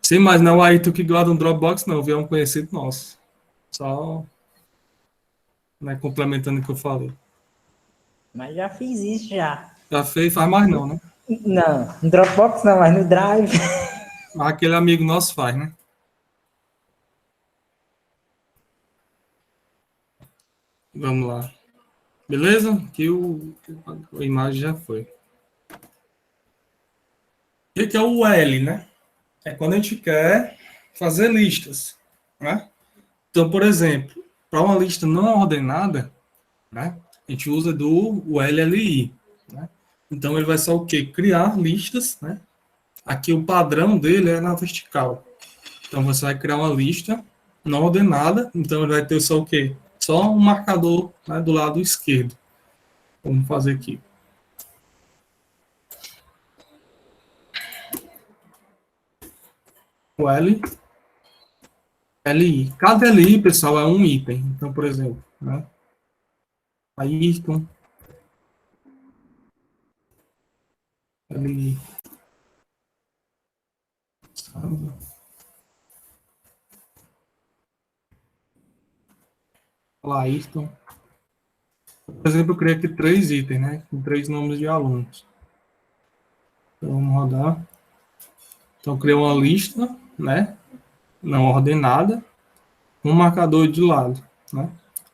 Sim, mas não aí tu que guarda um Dropbox, não, viu? É um conhecido nosso. Só, né, complementando o que eu falei. Mas já fiz isso, já. Já fez, faz mais não, né? Não, no Dropbox não, mas no Drive. Mas aquele amigo nosso faz, né? Vamos lá. Beleza? Aqui a imagem já foi. O que é o L, né? É quando a gente quer fazer listas, né? Então, por exemplo, para uma lista não ordenada, né, a gente usa o LLI, né? Então, ele vai ser o quê? Criar listas, né? Aqui o padrão dele é na vertical. Então, você vai criar uma lista não ordenada, então ele vai ter só o quê? Só um marcador, né, do lado esquerdo. Vamos fazer aqui. O LI. Cada LI, pessoal, é um item. Então, por exemplo, né? Ayrton, LI. Olá, Ayrton. Por exemplo, eu criei aqui 3 itens, né? Com 3 nomes de alunos. Então, vamos rodar. Então, criei uma lista, né? Não ordenada, um marcador de lado, né?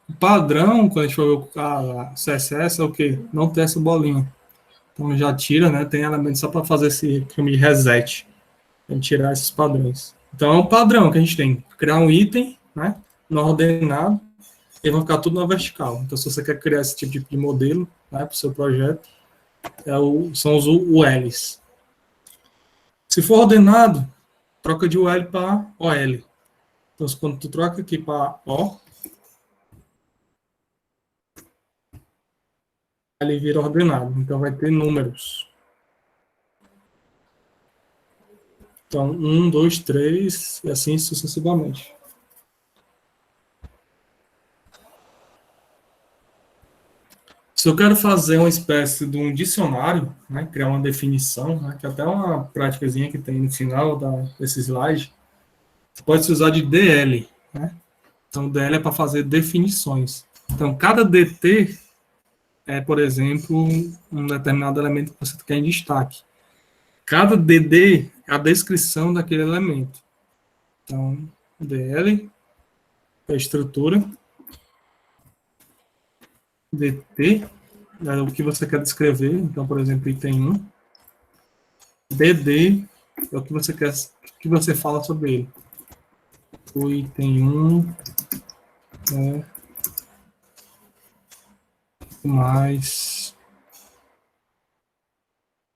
O padrão, quando a gente for ver a CSS, é o quê? Não ter essa bolinha. Então, já tira, né? Tem elementos só para fazer esse caminho de reset. A gente tirar esses padrões. Então, é um padrão que a gente tem. Criar um item, né? Não ordenado, e vai ficar tudo na vertical. Então, se você quer criar esse tipo de modelo, né, para o seu projeto, são os ULs. Se for ordenado, troca de UL para OL. Então, quando tu troca aqui para O, ele vira ordenado. Então, vai ter números. Então, 1, 2, 3, e assim sucessivamente. Se eu quero fazer uma espécie de um dicionário, né, criar uma definição, né, que é até uma práticazinha que tem no final desse slide, pode se usar de DL. Né? Então, DL é para fazer definições. Então, cada DT é, por exemplo, um determinado elemento que você quer em destaque. Cada DD é a descrição daquele elemento. Então, DL é a estrutura. DT é o que você quer descrever. Então, por exemplo, item 1. DD é o que você quer, que você fala sobre ele. O item 1 é mais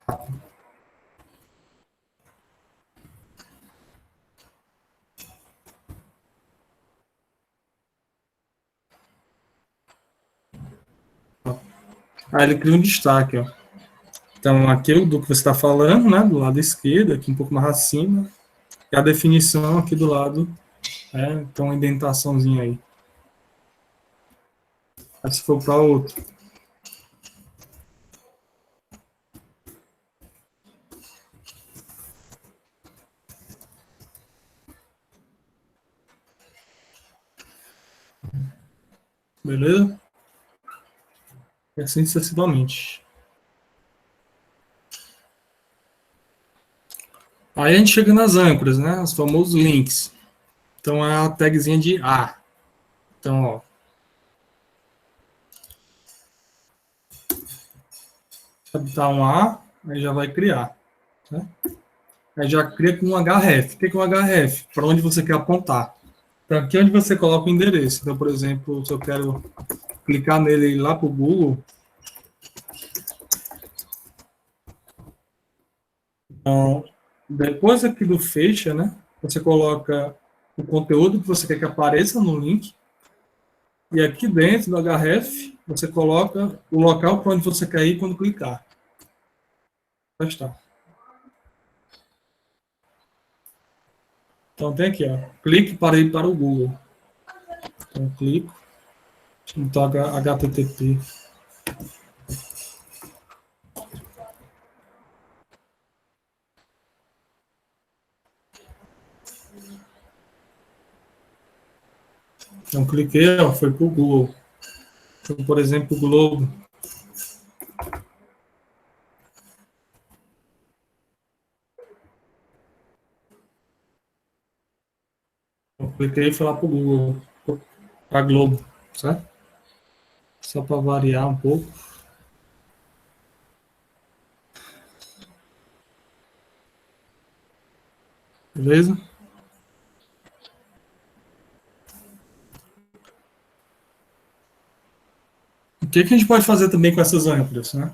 rápido. Aí ele cria um destaque, ó. Então, aqui é do que você está falando, né, do lado esquerdo, aqui um pouco mais acima, e a definição aqui do lado, né, então uma indentaçãozinha aí. Aí se for para outro. Beleza? E assim sucessivamente. Aí a gente chega nas âncoras, né? Os famosos links. Então é a tagzinha de A. Então, ó. Se habitar um A, aí já vai criar. Né? Aí já cria com um href. O que é um href? Para onde você quer apontar. Para aqui onde você coloca o endereço. Então, por exemplo, se eu quero clicar nele e ir lá para o Google. Então, depois aqui do fecha, né? Você coloca o conteúdo que você quer que apareça no link. E aqui dentro do href, você coloca o local para onde você quer ir quando clicar. Já está. Então tem aqui, ó. Clique para ir para o Google. Então clico. Então HTTP. Então cliquei, ó, foi para o Google. Então, por exemplo, o Globo. Eu cliquei e fui lá para o Google. Para Globo, certo? Só para variar um pouco. Beleza? que a gente pode fazer também com essas âncoras, né?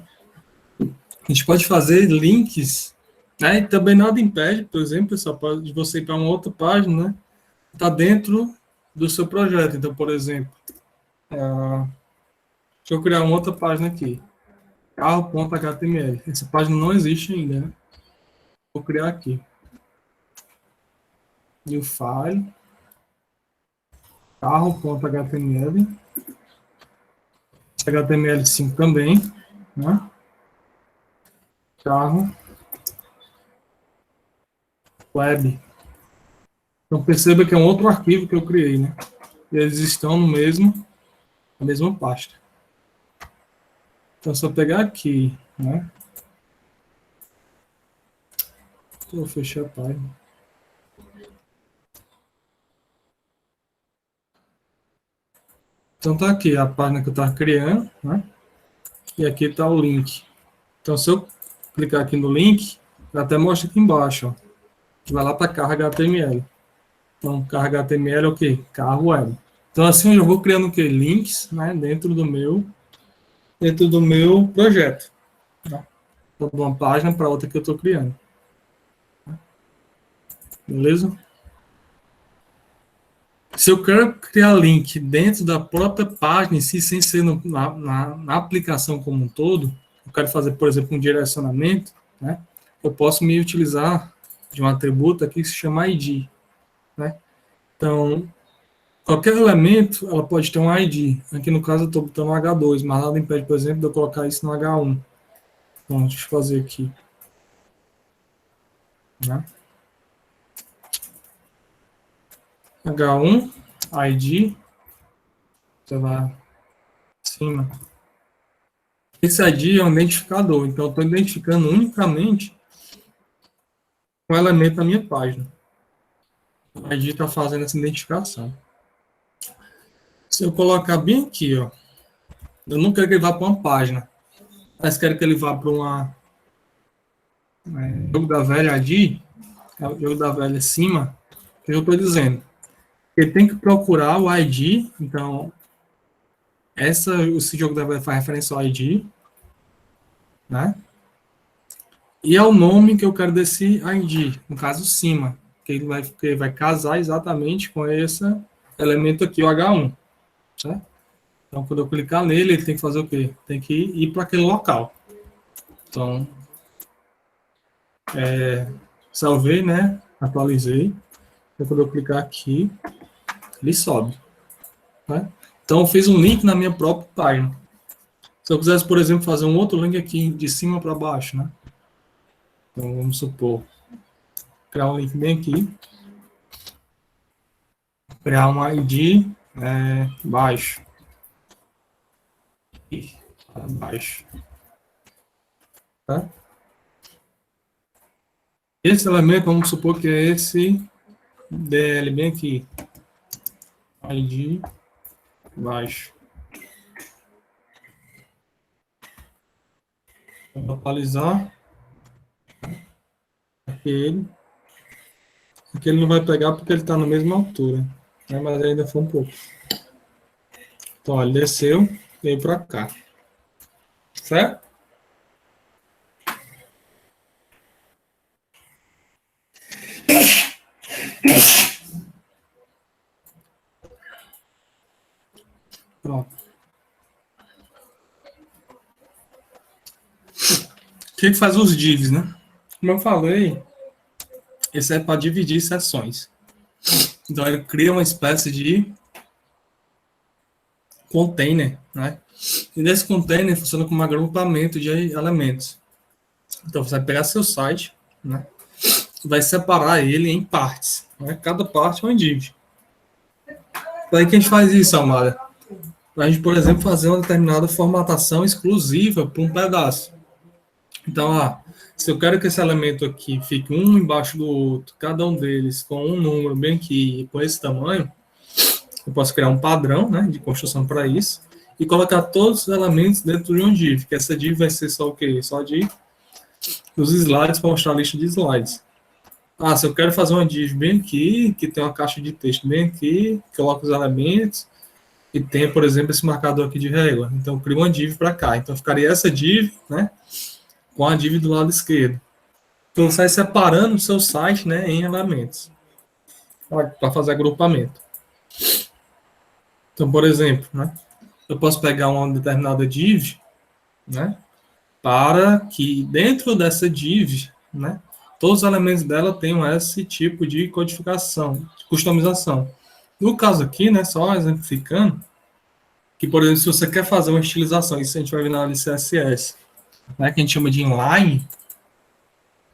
A gente pode fazer links, né? E também nada impede, por exemplo, pessoal, de você ir para uma outra página, né? Está dentro do seu projeto. Então, por exemplo, deixa eu criar uma outra página aqui. Carro.html. Essa página não existe ainda, né? Vou criar aqui. New file. Carro.html. HTML5 também, né? Carro. Web. Então perceba que é um outro arquivo que eu criei, né? E eles estão na mesma pasta. Então, se eu pegar aqui, né? Vou fechar a página. Então, tá aqui a página que eu estava criando, né? E aqui está o link. Então, se eu clicar aqui no link, ele até mostra aqui embaixo, ó, que vai lá para carga HTML. Então, carga HTML é o quê? Carro web. Então, assim, eu já vou criando o quê? Links, né? Dentro do meu projeto. Tá? De uma página para outra que eu estou criando. Beleza? Se eu quero criar link dentro da própria página em si, sem ser na aplicação como um todo, eu quero fazer, por exemplo, um direcionamento, né? Eu posso me utilizar de um atributo aqui que se chama ID. Né? Então, qualquer elemento, ela pode ter um ID. Aqui no caso eu estou botando H2, mas nada impede, por exemplo, de eu colocar isso no H1. Então, deixa eu fazer aqui. Né? H1, ID, você vai em cima. Esse ID é um identificador, então eu estou identificando unicamente um elemento da minha página. O ID está fazendo essa identificação. Se eu colocar bem aqui, ó, eu não quero que ele vá para uma página, mas quero que ele vá para uma jogo da velha ID, jogo da velha acima, que eu estou dizendo. Ele tem que procurar o ID, então, esse jogo da velha faz referência ao ID, né? E é o nome que eu quero desse ID, no caso, cima, que ele vai casar exatamente com esse elemento aqui, o H1, certo? Então, quando eu clicar nele, ele tem que fazer o quê? Tem que ir para aquele local. Então, salvei, né? Atualizei. Então, quando eu clicar aqui, ele sobe. Né? Então, eu fiz um link na minha própria página. Se eu quisesse, por exemplo, fazer um outro link aqui de cima para baixo, né? Então, vamos supor, criar um link bem aqui. Criar um ID baixo. Baixo. Tá? Esse elemento, vamos supor que é esse DL bem aqui. ID baixo. Vou atualizar. Aqui ele não vai pegar porque ele está na mesma altura, né? Mas ainda foi um pouco. Então, ó, ele desceu e veio para cá. Certo? Pronto. O que faz os divs, né? Como eu falei, esse é para dividir seções. Então, ele cria uma espécie de container, né? E nesse container funciona como um agrupamento de elementos. Então, você vai pegar seu site, né? Vai separar ele em partes, né? Cada parte é um div. Para que a gente faz isso, Amara? Para a gente, por exemplo, fazer uma determinada formatação exclusiva para um pedaço. Então, se eu quero que esse elemento aqui fique um embaixo do outro, cada um deles com um número bem aqui, com esse tamanho, eu posso criar um padrão, né, de construção para isso, e colocar todos os elementos dentro de um div, que essa div vai ser só o quê? Só de os slides, para mostrar a lista de slides. Se eu quero fazer uma div bem aqui, que tem uma caixa de texto bem aqui, coloco os elementos, e tenha, por exemplo, esse marcador aqui de régua. Então, eu crio uma div para cá. Então, ficaria essa div, né, com a div do lado esquerdo. Então, você vai separando o seu site, né, em elementos para fazer agrupamento. Então, por exemplo, né, eu posso pegar uma determinada div, né, para que dentro dessa div, né, todos os elementos dela tenham esse tipo de codificação, de customização. No caso aqui, né, só exemplificando, que, por exemplo, se você quer fazer uma estilização, isso a gente vai ver na aula de CSS, né, que a gente chama de inline,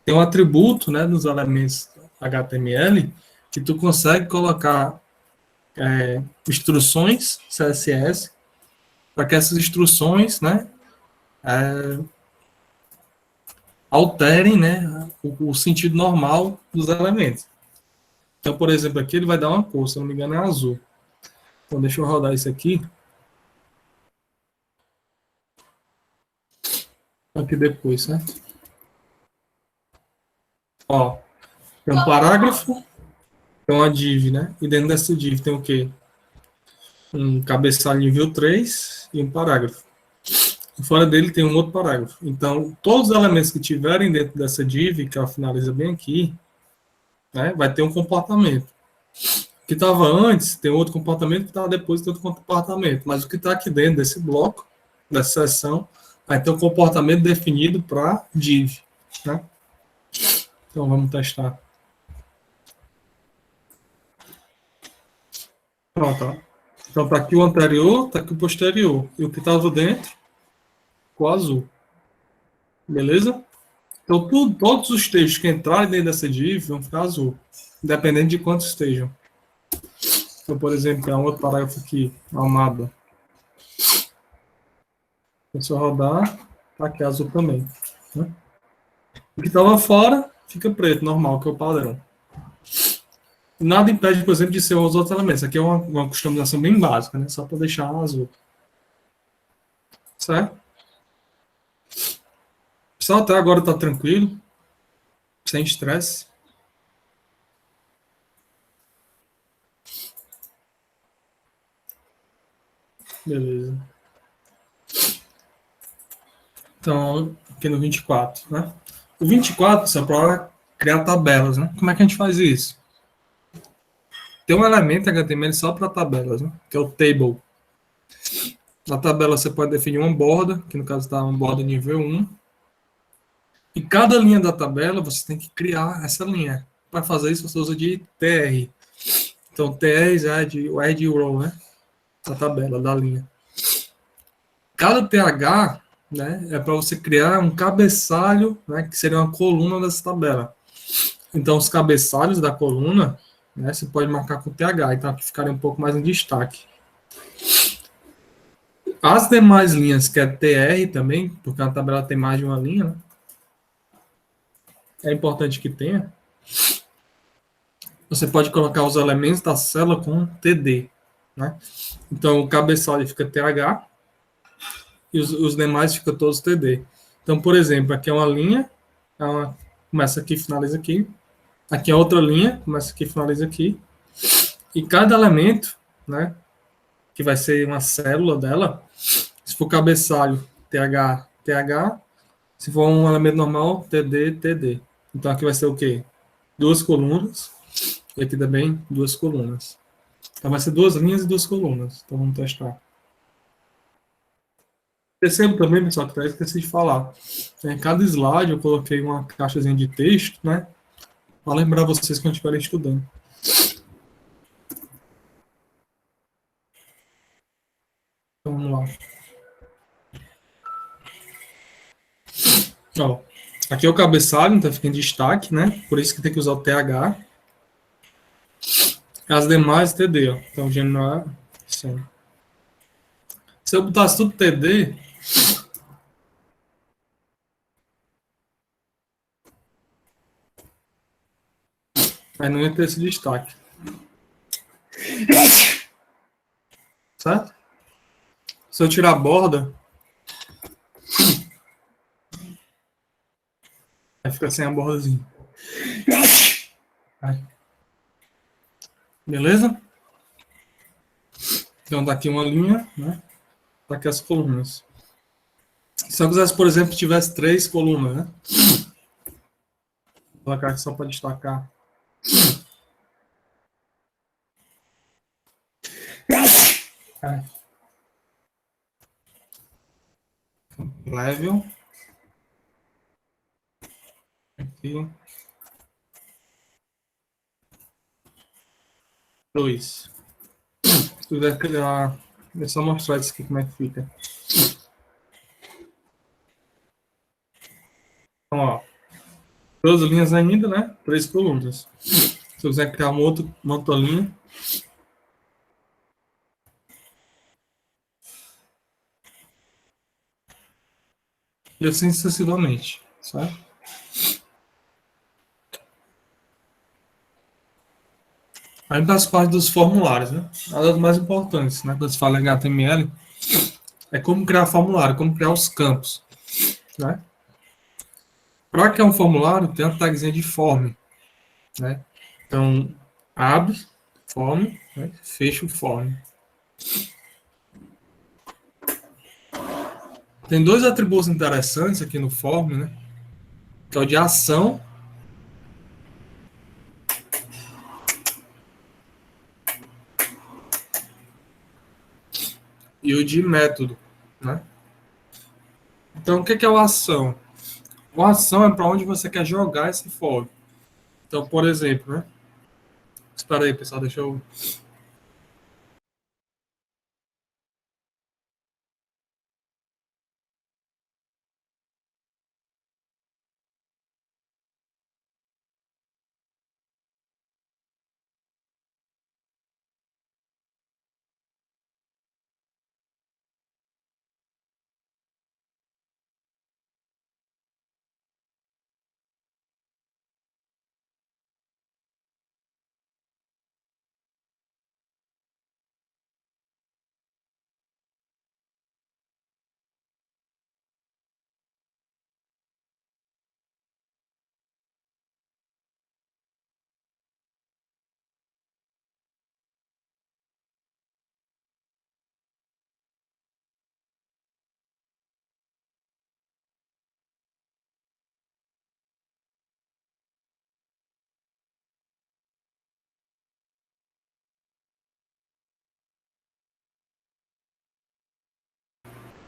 tem um atributo, né, dos elementos HTML que tu consegue colocar instruções CSS para que essas instruções, né, alterem, né, o sentido normal dos elementos. Então, por exemplo, aqui ele vai dar uma cor, se não me engano é azul. Então, deixa eu rodar isso aqui. Aqui depois, certo? Ó, tem um parágrafo, tem uma div, né? E dentro dessa div tem o quê? Um cabeçalho nível 3 e um parágrafo. E fora dele tem um outro parágrafo. Então, todos os elementos que tiverem dentro dessa div, que ela finaliza bem aqui, né, vai ter um comportamento. O que estava antes tem outro comportamento, que estava depois tem outro comportamento. Mas o que está aqui dentro desse bloco, dessa seção, vai ter um comportamento definido para div, né? Então, vamos testar. Pronto, ó. Então, está aqui o anterior, está aqui o posterior. E o que estava dentro, ficou azul. Beleza? Então, todos os textos que entrarem dentro dessa div vão ficar azul, independente de quantos estejam. Então, por exemplo, tem um outro parágrafo aqui, amado. Se eu rodar, tá aqui azul também. Né? O que estava fora, fica preto, normal, que é o padrão. Nada impede, por exemplo, de ser os outros elementos. Aqui é uma customização bem básica, né? Só para deixar azul. Certo? Só até agora está tranquilo, sem estresse. Beleza. Então, aqui no 24, né? O 24 é para criar tabelas, né? Como é que a gente faz isso? Tem um elemento HTML só para tabelas, né? Que é o table. Na tabela você pode definir uma borda, que no caso está uma borda nível 1. E cada linha da tabela você tem que criar essa linha. Para fazer isso você usa de TR. Então TR é o add row, né? A tabela da linha. Cada TH, né, é para você criar um cabeçalho, né, que seria uma coluna dessa tabela. Então os cabeçalhos da coluna, né, você pode marcar com TH, então aqui ficaria um pouco mais em destaque. As demais linhas, que é TR também, porque a tabela tem mais de uma linha, né, é importante que tenha. Você pode colocar os elementos da célula com TD, né? Então o cabeçalho fica TH e os demais ficam todos TD. Então, por exemplo, aqui é uma linha, começa aqui, finaliza aqui. Aqui é outra linha, começa aqui, finaliza aqui. E cada elemento, né, que vai ser uma célula dela, se for cabeçalho, TH, TH. Se for um elemento normal, TD, TD. Então aqui vai ser o quê? Duas colunas. E aqui também duas colunas. Então vai ser duas linhas e duas colunas. Então vamos testar. Percebo também, pessoal, que eu esqueci de falar. Em cada slide eu coloquei uma caixazinha de texto, né? Para lembrar vocês quando estiverem estudando. Então vamos lá. Ó, aqui é o cabeçalho, então fica em destaque, né? Por isso que tem que usar o TH. As demais TD, ó. Então, general, assim. Se eu botasse tudo TD, aí não ia ter esse destaque. Certo? Se eu tirar a borda, aí fica sem a bordazinha. Aí. Beleza? Então, tá aqui uma linha, né? Tá aqui as colunas. Se eu quisesse, por exemplo, tivesse 3 colunas, né? Vou colocar aqui só para destacar. Level. Aqui. 2. Se quiser criar... Deixa eu só mostrar isso aqui, como é que fica. Então, ó. 12 linhas ainda, né? 3 colunas. Se eu quiser criar uma outra linha. E assim sucessivamente, certo? Aí das partes dos formulários, né? Uma das mais importantes, né? Quando se fala em HTML, é como criar formulário, como criar os campos, né? Para criar um formulário, tem uma tagzinha de form, né? Então, abre form, né? Fecha o form. Tem 2 atributos interessantes aqui no form, né? Que é o de ação e o de método, né? Então, o que é uma ação? Uma ação é para onde você quer jogar esse form. Então, por exemplo, né? Espera aí, pessoal, deixa eu...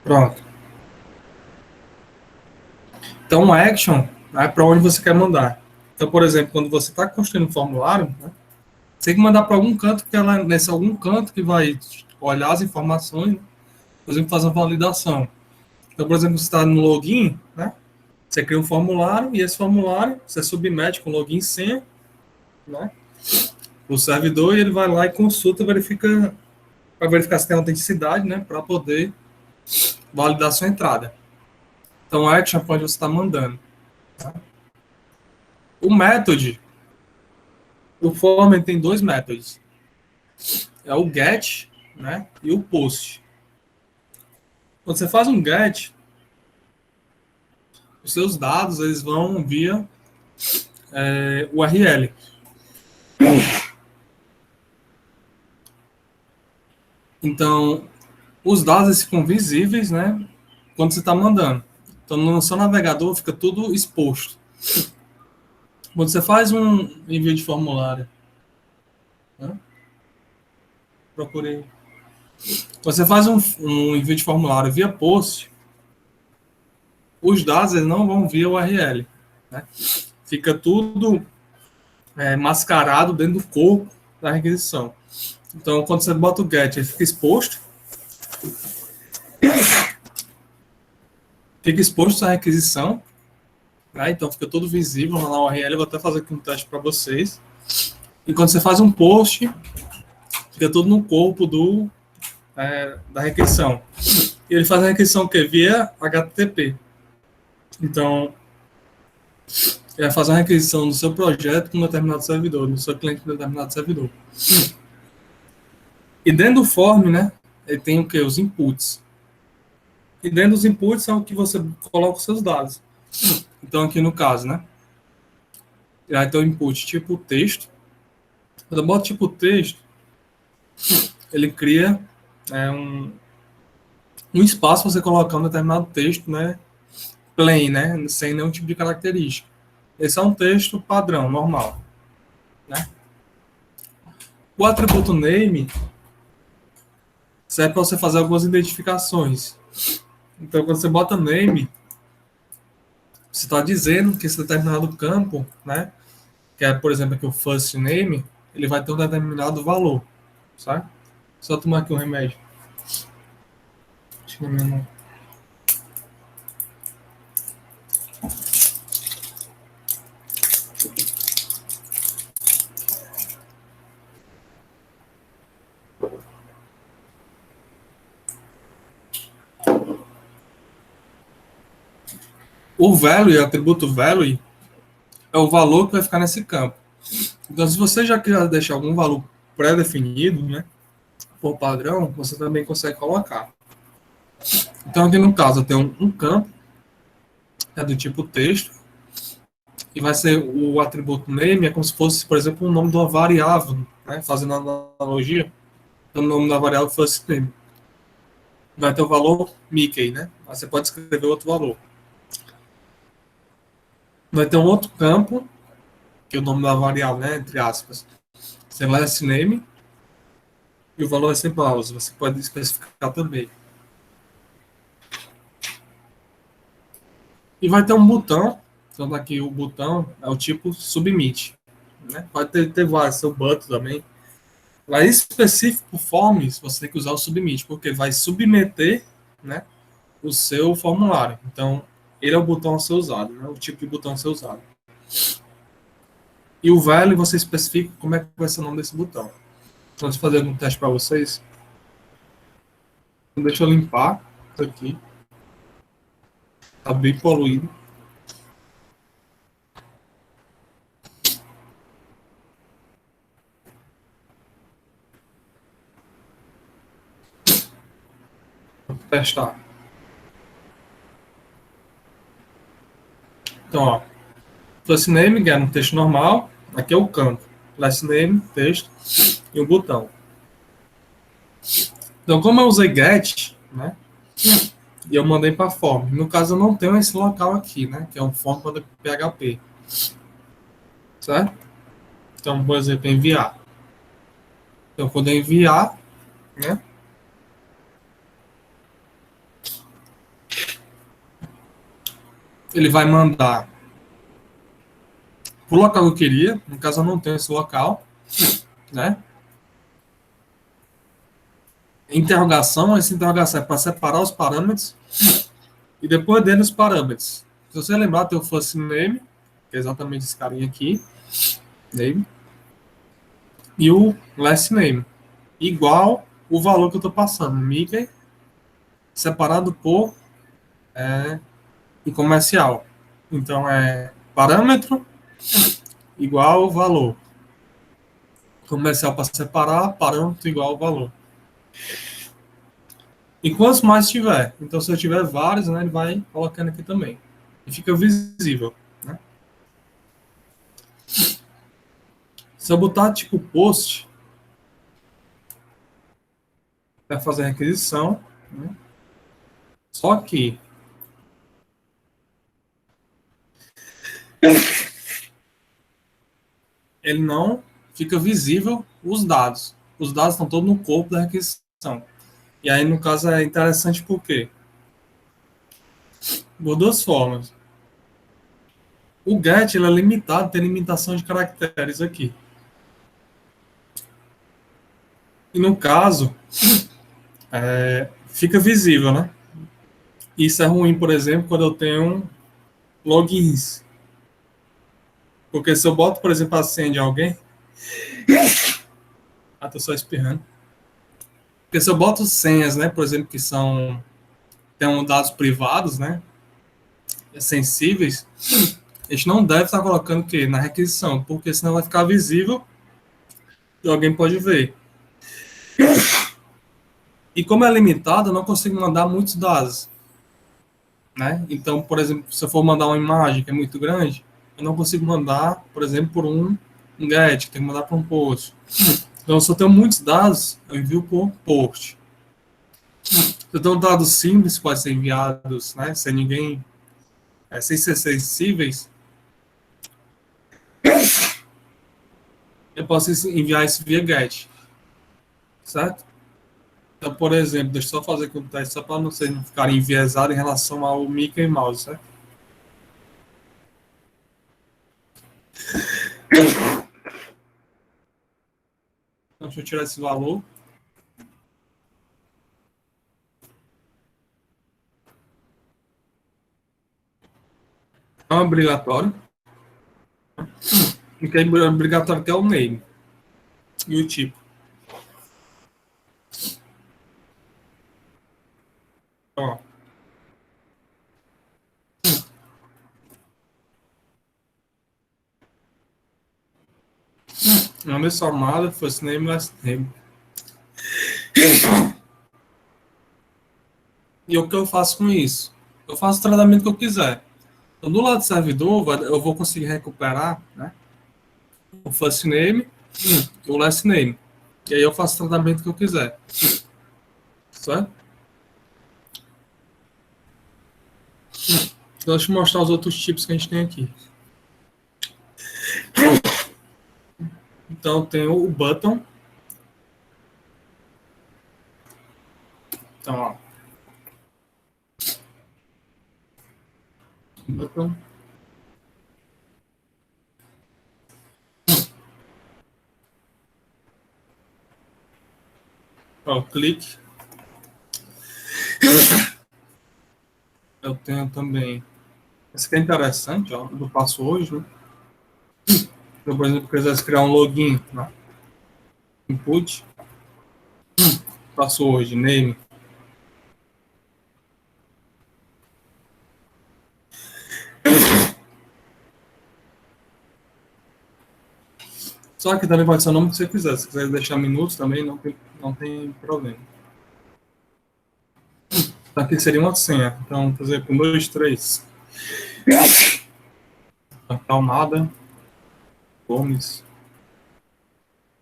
Pronto. Então, uma action é para onde você quer mandar. Então, por exemplo, quando você está construindo um formulário, né, você tem que mandar para algum canto, porque ela é nesse algum canto que vai olhar as informações, né, por exemplo, fazer uma validação. Então, por exemplo, você está no login, né, você cria um formulário e esse formulário você submete com login e senha, né, o servidor, e ele vai lá e consulta, verifica, para verificar se tem autenticidade, né, para poder validar sua entrada. Então, a action é onde você está mandando. Tá? O method, o form tem 2 métodos. É o get, né, e o post. Quando você faz um get, os seus dados eles vão via URL. Então, os dados ficam visíveis, né, quando você está mandando. Então, no seu navegador fica tudo exposto. Quando você faz um envio de formulário, né, procurei. Você faz um envio de formulário via post, os dados eles não vão via URL, né? Fica tudo mascarado dentro do corpo da requisição. Então, quando você bota o get, ele fica exposto. Fica exposto à requisição. Né? Então, fica todo visível lá na URL. Eu vou até fazer aqui um teste para vocês. E quando você faz um post, fica tudo no corpo da requisição. E ele faz a requisição que via HTTP. Então, ele vai fazer uma requisição do seu projeto com um determinado servidor, do seu cliente com um determinado servidor. E dentro do form, né, ele tem o que? Os inputs. E dentro dos inputs é o que você coloca os seus dados. Então, aqui no caso, né, ele vai ter o input tipo texto. Quando eu boto tipo texto, ele cria um espaço para você colocar um determinado texto, né, plain, né, sem nenhum tipo de característica. Esse é um texto padrão, normal, né? O atributo name serve para você fazer algumas identificações. Então, quando você bota name, você está dizendo que esse determinado campo, né, que é, por exemplo, aqui o first name, ele vai ter um determinado valor, certo? Só tomar aqui um remédio. Acho que não. O value, o atributo value, é o valor que vai ficar nesse campo. Então, se você já quiser deixar algum valor pré-definido, né, por padrão, você também consegue colocar. Então, aqui no caso, eu tenho um campo, do tipo texto, e vai ser o atributo name, é como se fosse, por exemplo, o nome de uma variável, né, fazendo analogia, o nome da variável first name. Vai ter o valor Mickey, né? Mas você pode escrever outro valor. Vai ter um outro campo, que é o nome da variável, né, entre aspas, ser last name, e o valor é sem pausa. Você pode especificar também. E vai ter um botão. Então, aqui o botão é o tipo submit, né? Pode ter vários, seu button também. Lá específico forms, você tem que usar o submit, porque vai submeter, né, o seu formulário. Então, ele é o botão a ser usado, né? O tipo de botão a ser usado. E o value você especifica como é que vai ser o nome desse botão. Então, deixa eu fazer um teste para vocês. Então, deixa eu limpar isso aqui. Está bem poluído. Vou testar. Então, ó. First name, que é um texto normal. Aqui é o campo. Last name, texto. E o botão. Então, como eu usei get, né? E eu mandei para form. No caso, eu não tenho esse local aqui, né? Que é um form para PHP. Certo? Então, por exemplo, enviar. Então, quando eu enviar, né? Ele vai mandar o local que eu queria. No caso, eu não tenho esse local, né? Interrogação, essa interrogação é para separar os parâmetros e depois dele os parâmetros. Se você lembrar, tem o first name, que é exatamente esse carinha aqui, name, e o last name, igual o valor que eu estou passando, Mickey, separado por e comercial. Então, é parâmetro igual valor. Comercial para separar, parâmetro igual valor. E quantos mais tiver? Então, se eu tiver vários, né, ele vai colocando aqui também. E fica visível, né? Se eu botar tipo post, vai fazer a requisição, né? Só que ele não fica visível os dados. Os dados estão todos no corpo da requisição. E aí, no caso, é interessante por quê? Por duas formas. O get ele é limitado, tem limitação de caracteres aqui. E no caso, fica visível, né? Isso é ruim, por exemplo, quando eu tenho logins. Porque se eu boto, por exemplo, a senha de alguém... tô só espirrando. Porque se eu boto senhas, né, por exemplo, que tem dados privados, né, sensíveis, a gente não deve estar colocando o quê? Na requisição, porque senão vai ficar visível e alguém pode ver. E como é limitado, eu não consigo mandar muitos dados, né? Então, por exemplo, se eu for mandar uma imagem que é muito grande, eu não consigo mandar, por exemplo, por um get, tem que mandar para um post. Então, se eu tenho muitos dados, eu envio por post. Então, dados simples podem ser enviados, né, sem ninguém, sem ser sensíveis. Eu posso enviar isso via GET, certo? Então, por exemplo, deixa eu só fazer aqui um teste, só para vocês não ficarem enviesados em relação ao Mickey Mouse, certo? Então, deixa eu tirar esse valor. Não é obrigatório. O que é obrigatório que é o name e o tipo. Ó. Nome somado, first name, last name. E o que eu faço com isso? Eu faço o tratamento que eu quiser. Então, do lado do servidor, eu vou conseguir recuperar, né, o first name e o last name. E aí eu faço o tratamento que eu quiser. Certo? Então, deixa eu mostrar os outros tipos que a gente tem aqui. Então, tem o button. Então, ó. Button. Ó, clique. Eu tenho também. Esse aqui é interessante, ó. Eu passo hoje, né? Eu, por exemplo, quisesse criar um login, né? Input. Passo hoje, name. Só que também pode ser o nome que você quiser. Se quiser deixar minutos também, não tem problema. Aqui seria uma senha. Então, por exemplo, 1, 2, 3. Acalmada. Gomes.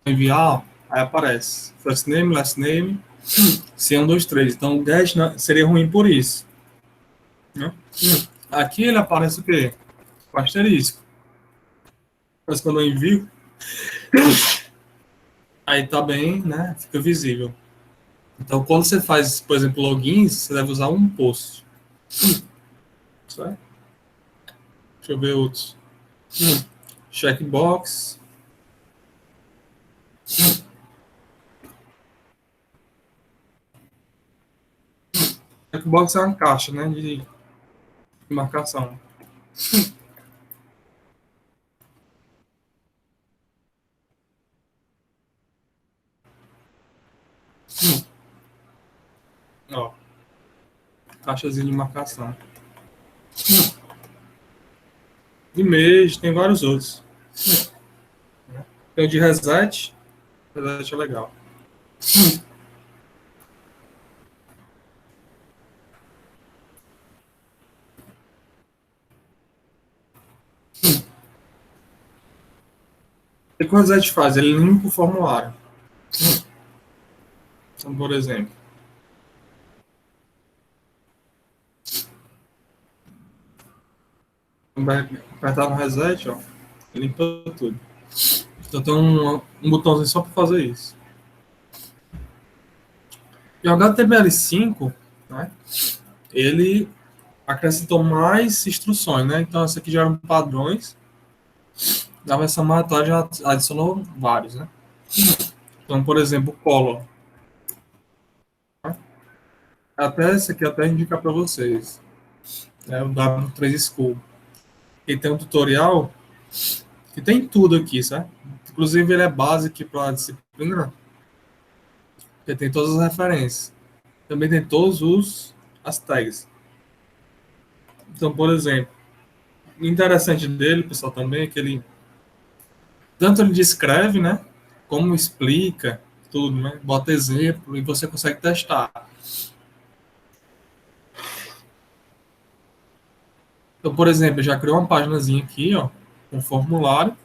Enviar, aí aparece. First name, last name. Se 1, 2, 3. Então, o get seria ruim por isso. Né? Aqui ele aparece o quê? O asterisco. Mas quando eu envio, aí tá bem, né? Fica visível. Então, quando você faz, por exemplo, logins, você deve usar um post. Certo? Deixa eu ver outros. Checkbox. Checkbox é uma caixa, né? De marcação. Ó. Caixazinha de marcação. Image, tem vários outros. Tem o de reset. Reset é legal. O que o reset faz? Ele limpa o formulário. Então, por exemplo. Vai apertar no reset, ó. Limpa tudo. Então tem um botãozinho só para fazer isso. E o HTML5, né, ele acrescentou mais instruções, né? Então essa aqui já eram padrões. Da versão mais atual já adicionou vários, né? Então, por exemplo, o color. Até esse aqui até indicar para vocês. É o W3 School. Ele tem um tutorial que tem tudo aqui, sabe? Inclusive ele é base aqui para a disciplina. Porque tem todas as referências. Também tem todos as tags. Então, por exemplo, o interessante dele, pessoal, também é que ele tanto ele descreve, né, como explica tudo, né, bota exemplo e você consegue testar. Então, por exemplo, eu já criei uma paginazinha aqui, ó, com formulário,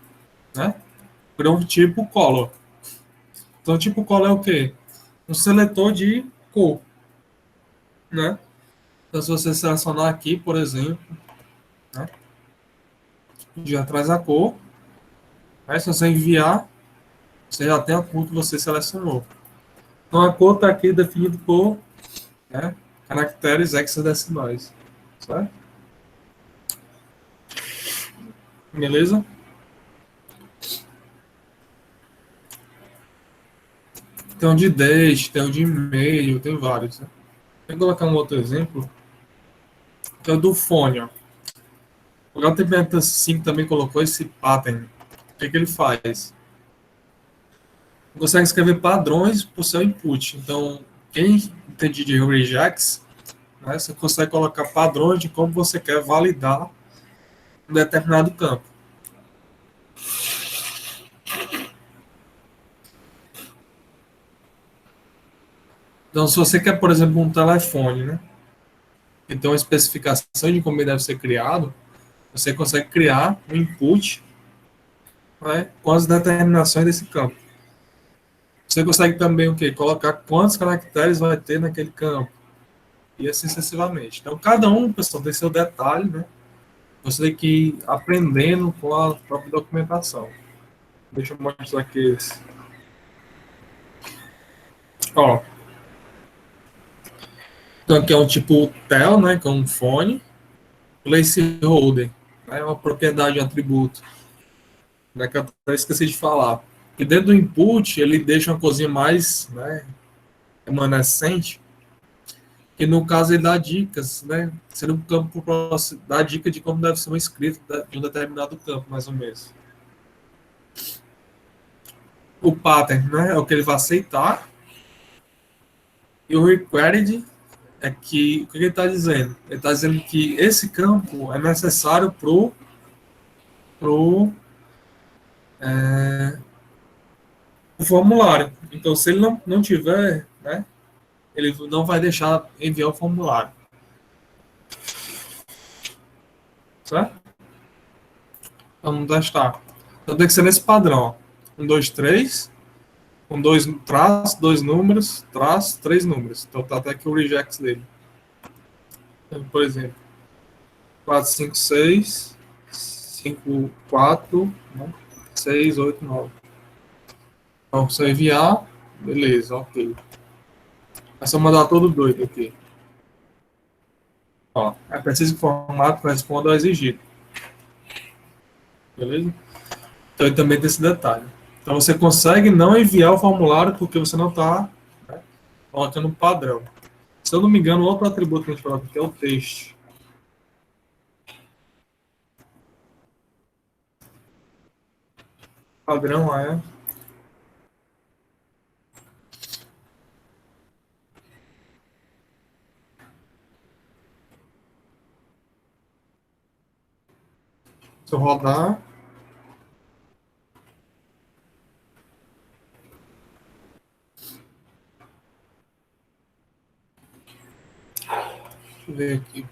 né, criou um tipo color. Então, o tipo color é o quê? Um seletor de cor. né? Então, se você selecionar aqui, por exemplo, né, já traz a cor. Aí, se você enviar, você já tem a cor que você selecionou. Então, a cor está aqui definida por, né, caracteres hexadecimais. Certo? Beleza? Tem o de deixe, tem o de e-mail, tem vários. Né? Vou colocar um outro exemplo, que é o do fone. Ó. O HTML 5 também colocou esse pattern. O que ele faz? Consegue escrever padrões para o seu input. Então, quem entende de regex, né, você consegue colocar padrões de como você quer validar um determinado campo. Então, se você quer, por exemplo, um telefone, né, que tem uma especificação de como ele deve ser criado, você consegue criar um input, né, com as determinações desse campo. Você consegue também o quê? Colocar quantos caracteres vai ter naquele campo. E assim sucessivamente. Então, cada um, pessoal, tem seu detalhe, né? Você tem que ir aprendendo com a própria documentação. Deixa eu mostrar aqui esse. Ó. Então, aqui é um tipo tel, né? Que é um fone. Placeholder, né? É uma propriedade, um atributo. Né, que eu até esqueci de falar. E dentro do input, ele deixa uma coisinha mais, né, remanescente, que no caso ele dá dicas, né? Seria um campo próximo, dá dica de como deve ser um escrito de um determinado campo, mais ou menos. O pattern, né, é o que ele vai aceitar. E o required é que, o que ele está dizendo? Ele está dizendo que esse campo é necessário pro o formulário. Então, se ele não tiver, né, ele não vai deixar enviar o formulário. Certo? Vamos testar. Então tem que ser nesse padrão. Ó. 1, 2, 3. Com dois traços, dois números, traço, três números. Então tá até aqui o regex dele. Então, por exemplo, 4, 5, 6, 5, 4, 6, 8, 9. Então, se eu enviar, beleza, ok. É só mandar todo doido aqui. Ó, é preciso que o formato corresponda ao exigido. Beleza? Então ele também tem esse detalhe. Então você consegue não enviar o formulário porque você não está, né, colocando um padrão. Se eu não me engano, outro atributo que a gente coloca aqui é o texto. Padrão é. Se eu rodar. Deixa eu ver aqui.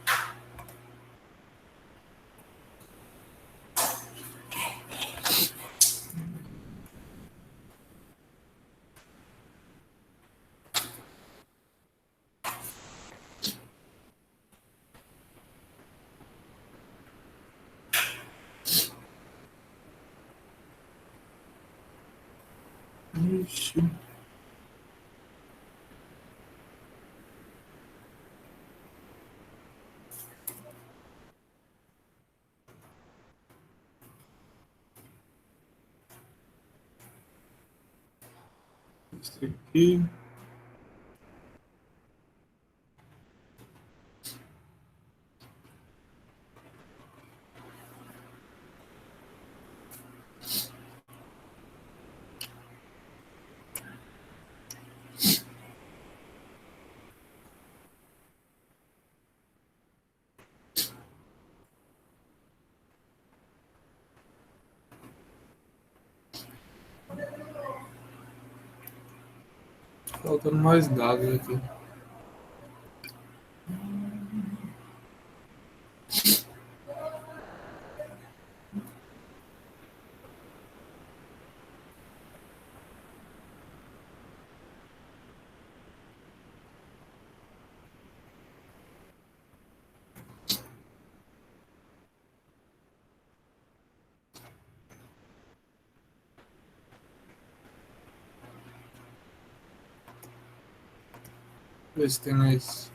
Ixi. Esse aqui. Faltando mais dados aqui. ver se tem mais.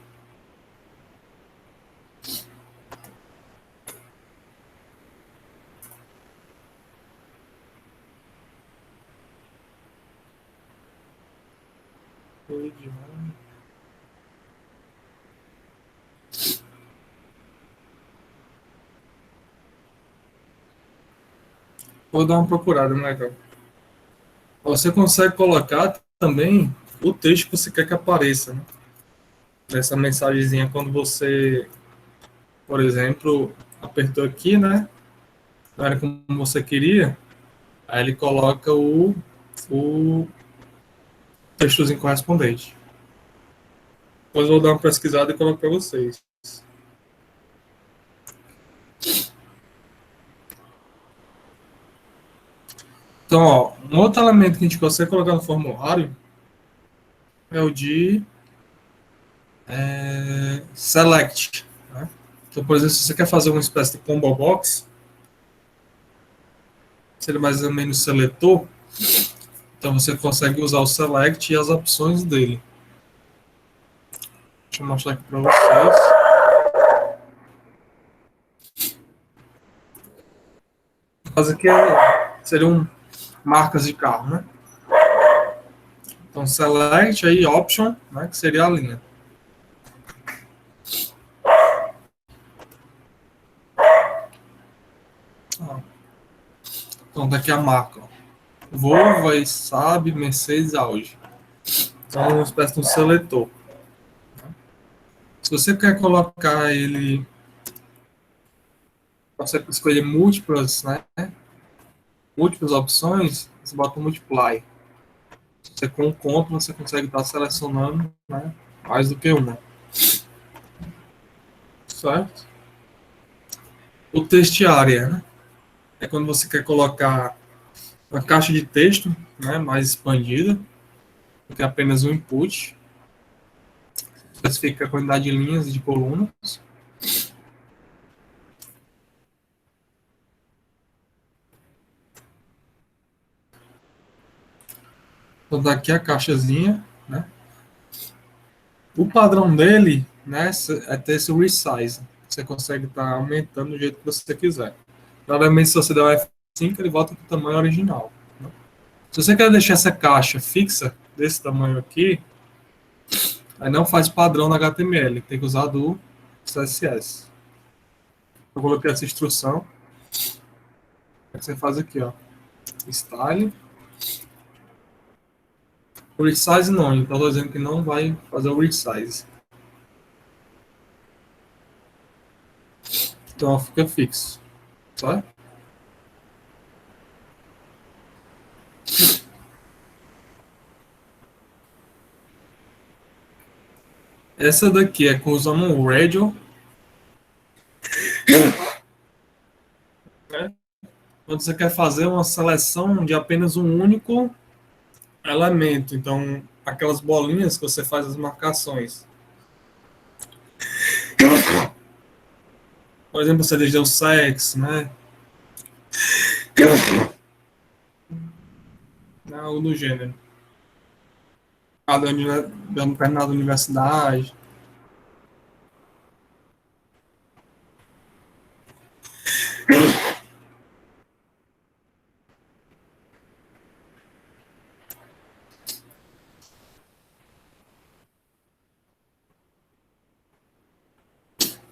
Vou dar uma procurada, né, cara? Você consegue colocar também o texto que você quer que apareça, né? Nessa mensagenzinha, quando você, por exemplo, apertou aqui, né? Não era como você queria, aí ele coloca o textozinho correspondente. Depois eu vou dar uma pesquisada e coloco para vocês. Então, ó, um outro elemento que a gente consegue colocar no formulário é o de select. Né? Então, por exemplo, se você quer fazer uma espécie de combo box, seria mais ou menos seletor, então você consegue usar o select e as opções dele. Deixa eu mostrar aqui para vocês. No caso aqui seriam marcas de carro, né? Então, select, aí option, né, que seria a linha. Então, daqui a marca. Ó. Volvo, aí, Saab, Mercedes, Audi. Então, é uma espécie de um seletor. Se você quer colocar ele... Você escolher múltiplas, né? Múltiplas opções, você bota o multiply. Você com um conto, você consegue estar selecionando, né, mais do que uma. Certo? O text area, né? É quando você quer colocar uma caixa de texto, né, mais expandida do que apenas um input. Especifica a quantidade de linhas e de colunas. Então, daqui a caixazinha, né? O padrão dele, né, é ter esse resize. Você consegue estar aumentando do jeito que você quiser. Claramente, se você der um F5, ele volta para o tamanho original. Né? Se você quer deixar essa caixa fixa, desse tamanho aqui, aí não faz padrão no HTML, tem que usar do CSS. Eu coloquei essa instrução. Você faz aqui, ó. Style. O resize não, então estou dizendo que não vai fazer o resize. Então fica fixo. Tá? Essa daqui é usando um radio. Né? Quando você quer fazer uma seleção de apenas um único elemento. Então, aquelas bolinhas que você faz as marcações. Por exemplo, você deu sex, né? Algo do gênero. Da determinada universidade.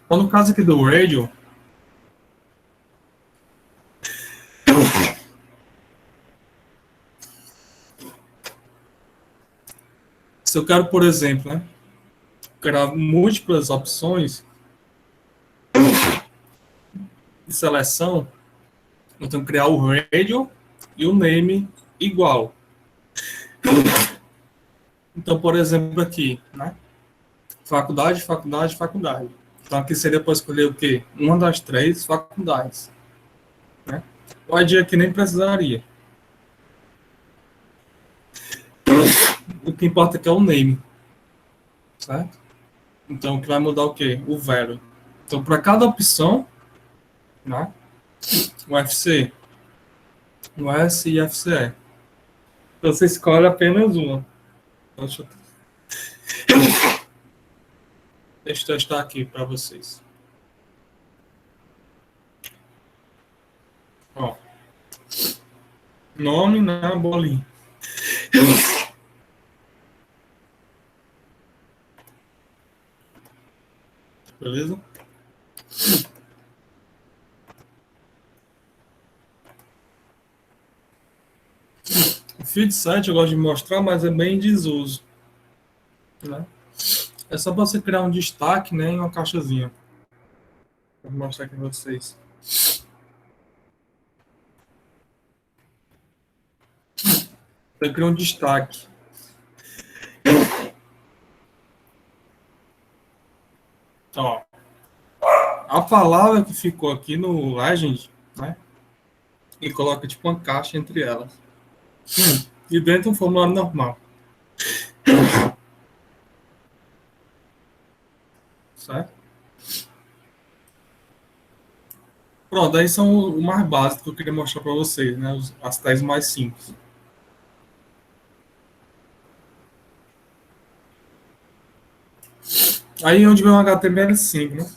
Então, no caso aqui do radio, se eu quero, por exemplo, né, criar múltiplas opções de seleção, eu tenho que criar o radio e o name igual. Então, por exemplo, aqui, né, faculdade, faculdade, faculdade. Então, aqui seria para escolher o quê? Uma das 3 faculdades. Né? O ID aqui nem precisaria. O que importa aqui é o name. Certo? Então, o que vai mudar o quê? O value. Então, para cada opção, né, o FC, o S e FCE. Então, você escolhe apenas uma. Então, deixa eu... Deixa eu testar aqui para vocês. Ó. Nome na bolinha. Beleza? O feed site eu gosto de mostrar, mas é bem desuso, né? É só para você criar um destaque, né, em uma caixazinha. Vou mostrar aqui para vocês. Você cria um destaque. Ó, a palavra que ficou aqui no Legend, né? E coloca tipo uma caixa entre elas. E dentro um formulário normal. Certo? Pronto, aí são o mais básico que eu queria mostrar para vocês, né? As tags mais simples. Aí onde vem o HTML5, né?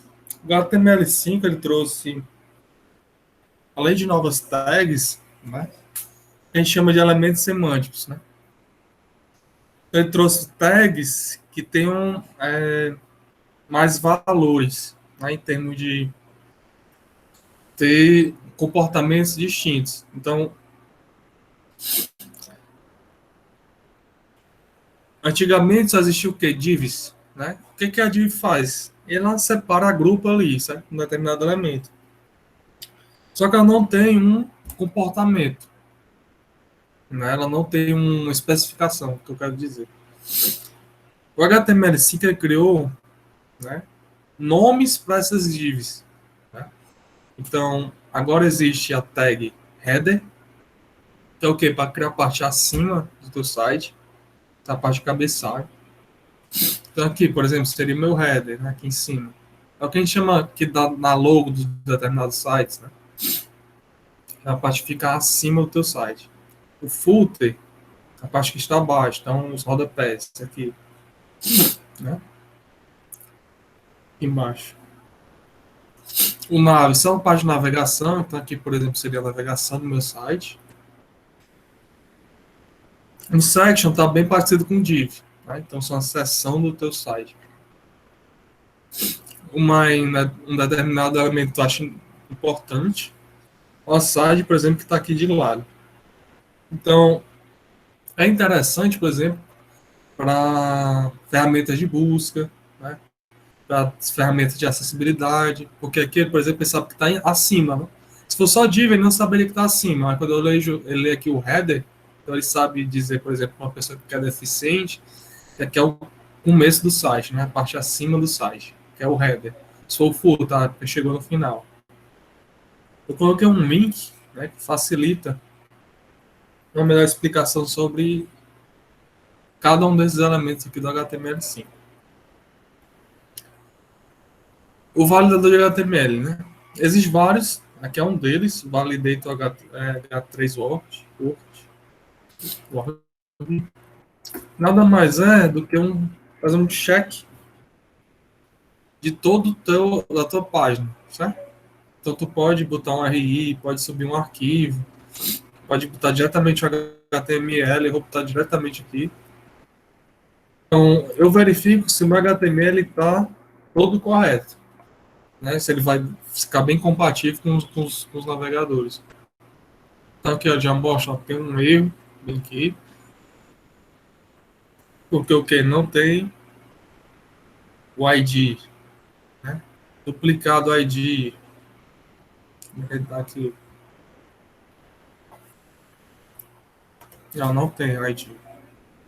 O HTML5 ele trouxe, além de novas tags, né? A gente chama de elementos semânticos, né? Ele trouxe tags que tenham mais valores, né? Em termos de ter comportamentos distintos. Então, antigamente só existia o quê? Divs, né? O que a div faz? Ela separa a grupo ali, certo? Um determinado elemento. Só que ela não tem um comportamento, né? Ela não tem uma especificação, que eu quero dizer. O HTML5 ele criou, né, nomes para essas divs, né? Então, agora existe a tag header, que é o quê? Para criar a parte acima do teu site, a parte de cabeçalho. Então aqui, por exemplo, seria meu header, né, aqui em cima. É o que a gente chama aqui na logo de determinados sites, né? A parte que fica acima do teu site. O footer, a parte que está abaixo, então os rodapés aqui, né? Embaixo. O nav, são a parte de navegação, então aqui, por exemplo, seria a navegação do meu site. O section está bem parecido com o div, né? Então são a seção do teu site. Um determinado elemento que eu acho importante, o site, por exemplo, que está aqui de lado. Então, é interessante, por exemplo, para ferramentas de busca, né? Para ferramentas de acessibilidade, porque aqui, por exemplo, ele sabe que está acima. Né? Se for só div, ele não saberia que está acima. Mas quando eu leio aqui o header, então ele sabe dizer, por exemplo, para uma pessoa que é deficiente, que aqui é o começo do site, né? A parte acima do site, que é o header. Se for o full, tá? Porque chegou no final. Eu coloquei um link, né, que facilita uma melhor explicação sobre cada um desses elementos aqui do HTML5. O validador de HTML, né? Existem vários, aqui é um deles, Validator H3Word. Nada mais é do que fazer um check de todo da tua página, certo? Então tu pode botar um RI, pode subir um arquivo, pode botar diretamente o HTML, eu vou botar diretamente aqui. Então eu verifico se o meu HTML está todo correto, né? Se ele vai ficar bem compatível com os navegadores. Então aqui, ó, já mostra, ó, tem um erro bem aqui. Porque o que não tem o ID, né? Duplicado ID. Tá aqui. Não tem ID.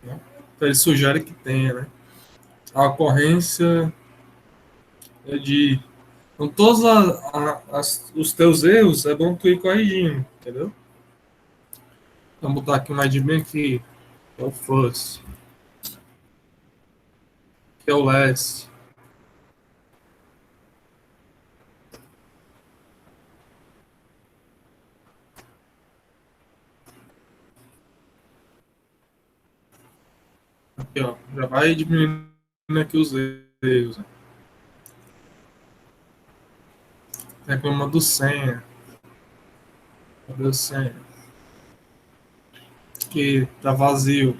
Né? Então ele sugere que tenha, né? A ocorrência é de. Então, todos os teus erros é bom tu ir corrigindo, entendeu? Vamos botar aqui um ID bem aqui. É o first. Que é o last. Aqui, ó. Já vai diminuindo aqui os erros. Reclama do senha. Cadê o senha? Que tá vazio.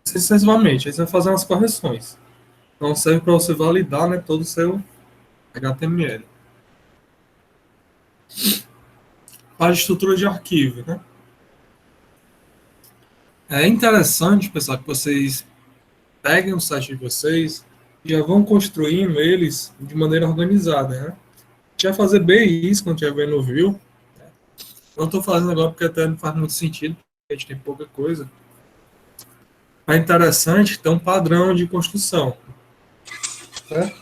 Excessivamente, aí você vai fazer umas correções. Não serve para você validar, né, todo o seu HTML. Para a estrutura de arquivo, né? É interessante, pessoal, que vocês peguem o site de vocês e já vão construindo eles de maneira organizada, né? A gente vai fazer bem isso quando estiver vendo o view. Não estou fazendo agora porque até não faz muito sentido, porque a gente tem pouca coisa. É interessante ter um padrão de construção. Certo?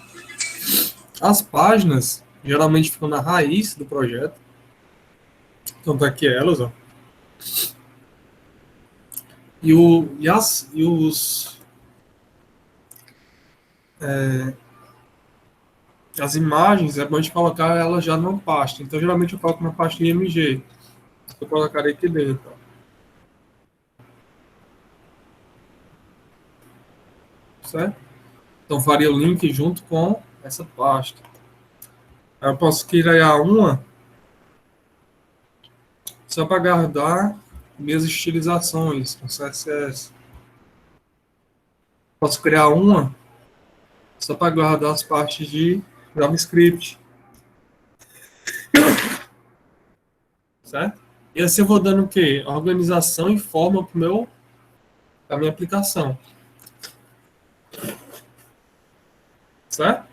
As páginas geralmente ficam na raiz do projeto. Então tá aqui elas, ó. As imagens é bom a gente colocar elas já numa pasta. Então geralmente eu coloco na pasta IMG. Eu colocarei aqui dentro. Certo? Então faria o link junto com essa pasta. Aí eu posso criar uma só para guardar minhas estilizações com CSS. Posso criar uma só para guardar as partes de JavaScript. Certo? E assim eu vou dando o quê? Organização e forma para a minha aplicação. Certo?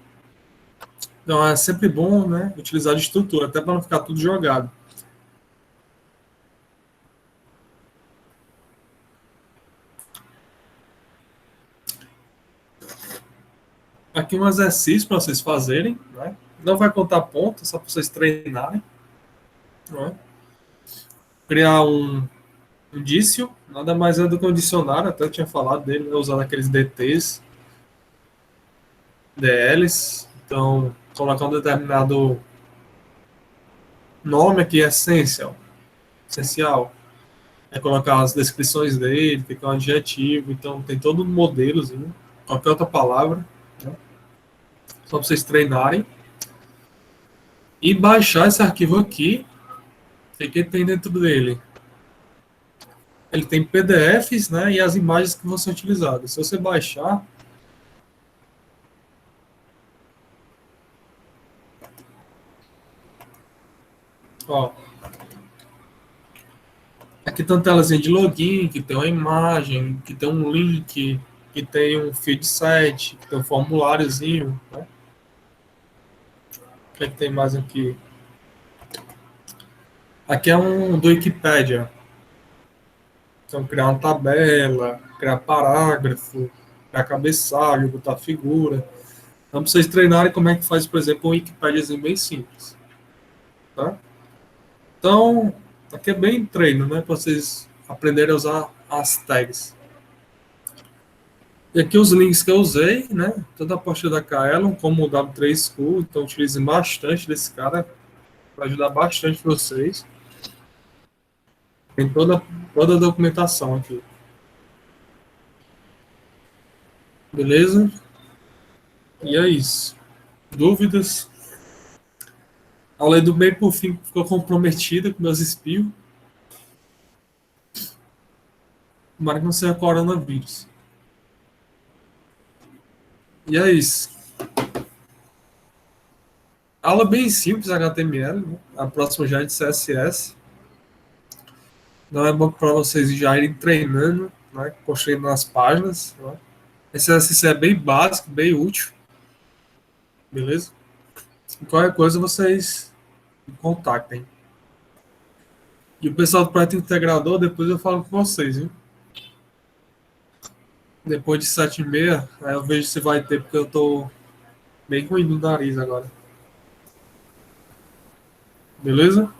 Então é sempre bom, né, utilizar de estrutura, até para não ficar tudo jogado. Aqui um exercício para vocês fazerem, né? Não vai contar ponto, só para vocês treinarem. Né? Criar um indício, nada mais é do que um dicionário, até eu tinha falado dele, né? Usando aqueles DTs, DLs. Então, colocar um determinado nome aqui, essencial. É colocar as descrições dele, ficar um adjetivo, então tem todo um modelozinho, qualquer outra palavra, né? Só para vocês treinarem. E baixar esse arquivo aqui, o que tem dentro dele? Ele tem PDFs, né, e as imagens que vão ser utilizadas. Se você baixar, ó, aqui tem uma telazinha de login, que tem uma imagem, que tem um link, que tem um field set, que tem um formuláriozinho, né? O que é que tem mais aqui? Aqui é um do Wikipedia. Então, criar uma tabela, criar parágrafo, criar cabeçalho, botar figura. Então, para vocês treinarem como é que faz, por exemplo, um Wikipediazinho bem simples. Tá? Então, aqui é bem treino, né? Para vocês aprenderem a usar as tags. E aqui os links que eu usei, né? Tanto a partir da Kaelon como o W3 School. Então, utilizem bastante desse cara para ajudar bastante vocês. Tem toda a documentação aqui. Beleza? E é isso. Dúvidas? A lei do bem por fim ficou comprometida com meus espios. Tomara que não seja coronavírus. E é isso. Aula bem simples, HTML. Né? A próxima já é de CSS. Não é bom para vocês já irem treinando, né? Construindo nas páginas. Né? Esse exercício é bem básico, bem útil. Beleza? E qualquer coisa vocês me contactem. E o pessoal do projeto integrador, depois eu falo com vocês, viu? Depois de 7h30, aí eu vejo se vai ter, porque eu tô bem ruim no nariz agora. Beleza?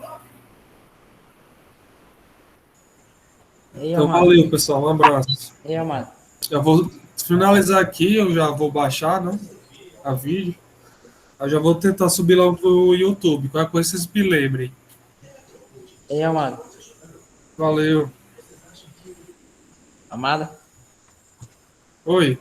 Então valeu, pessoal. Um abraço. Já vou finalizar aqui, eu já vou baixar, né? A vídeo. Eu já vou tentar subir lá pro YouTube. Qualquer coisa vocês me lembrem. Amado. Valeu. Amada? Oi.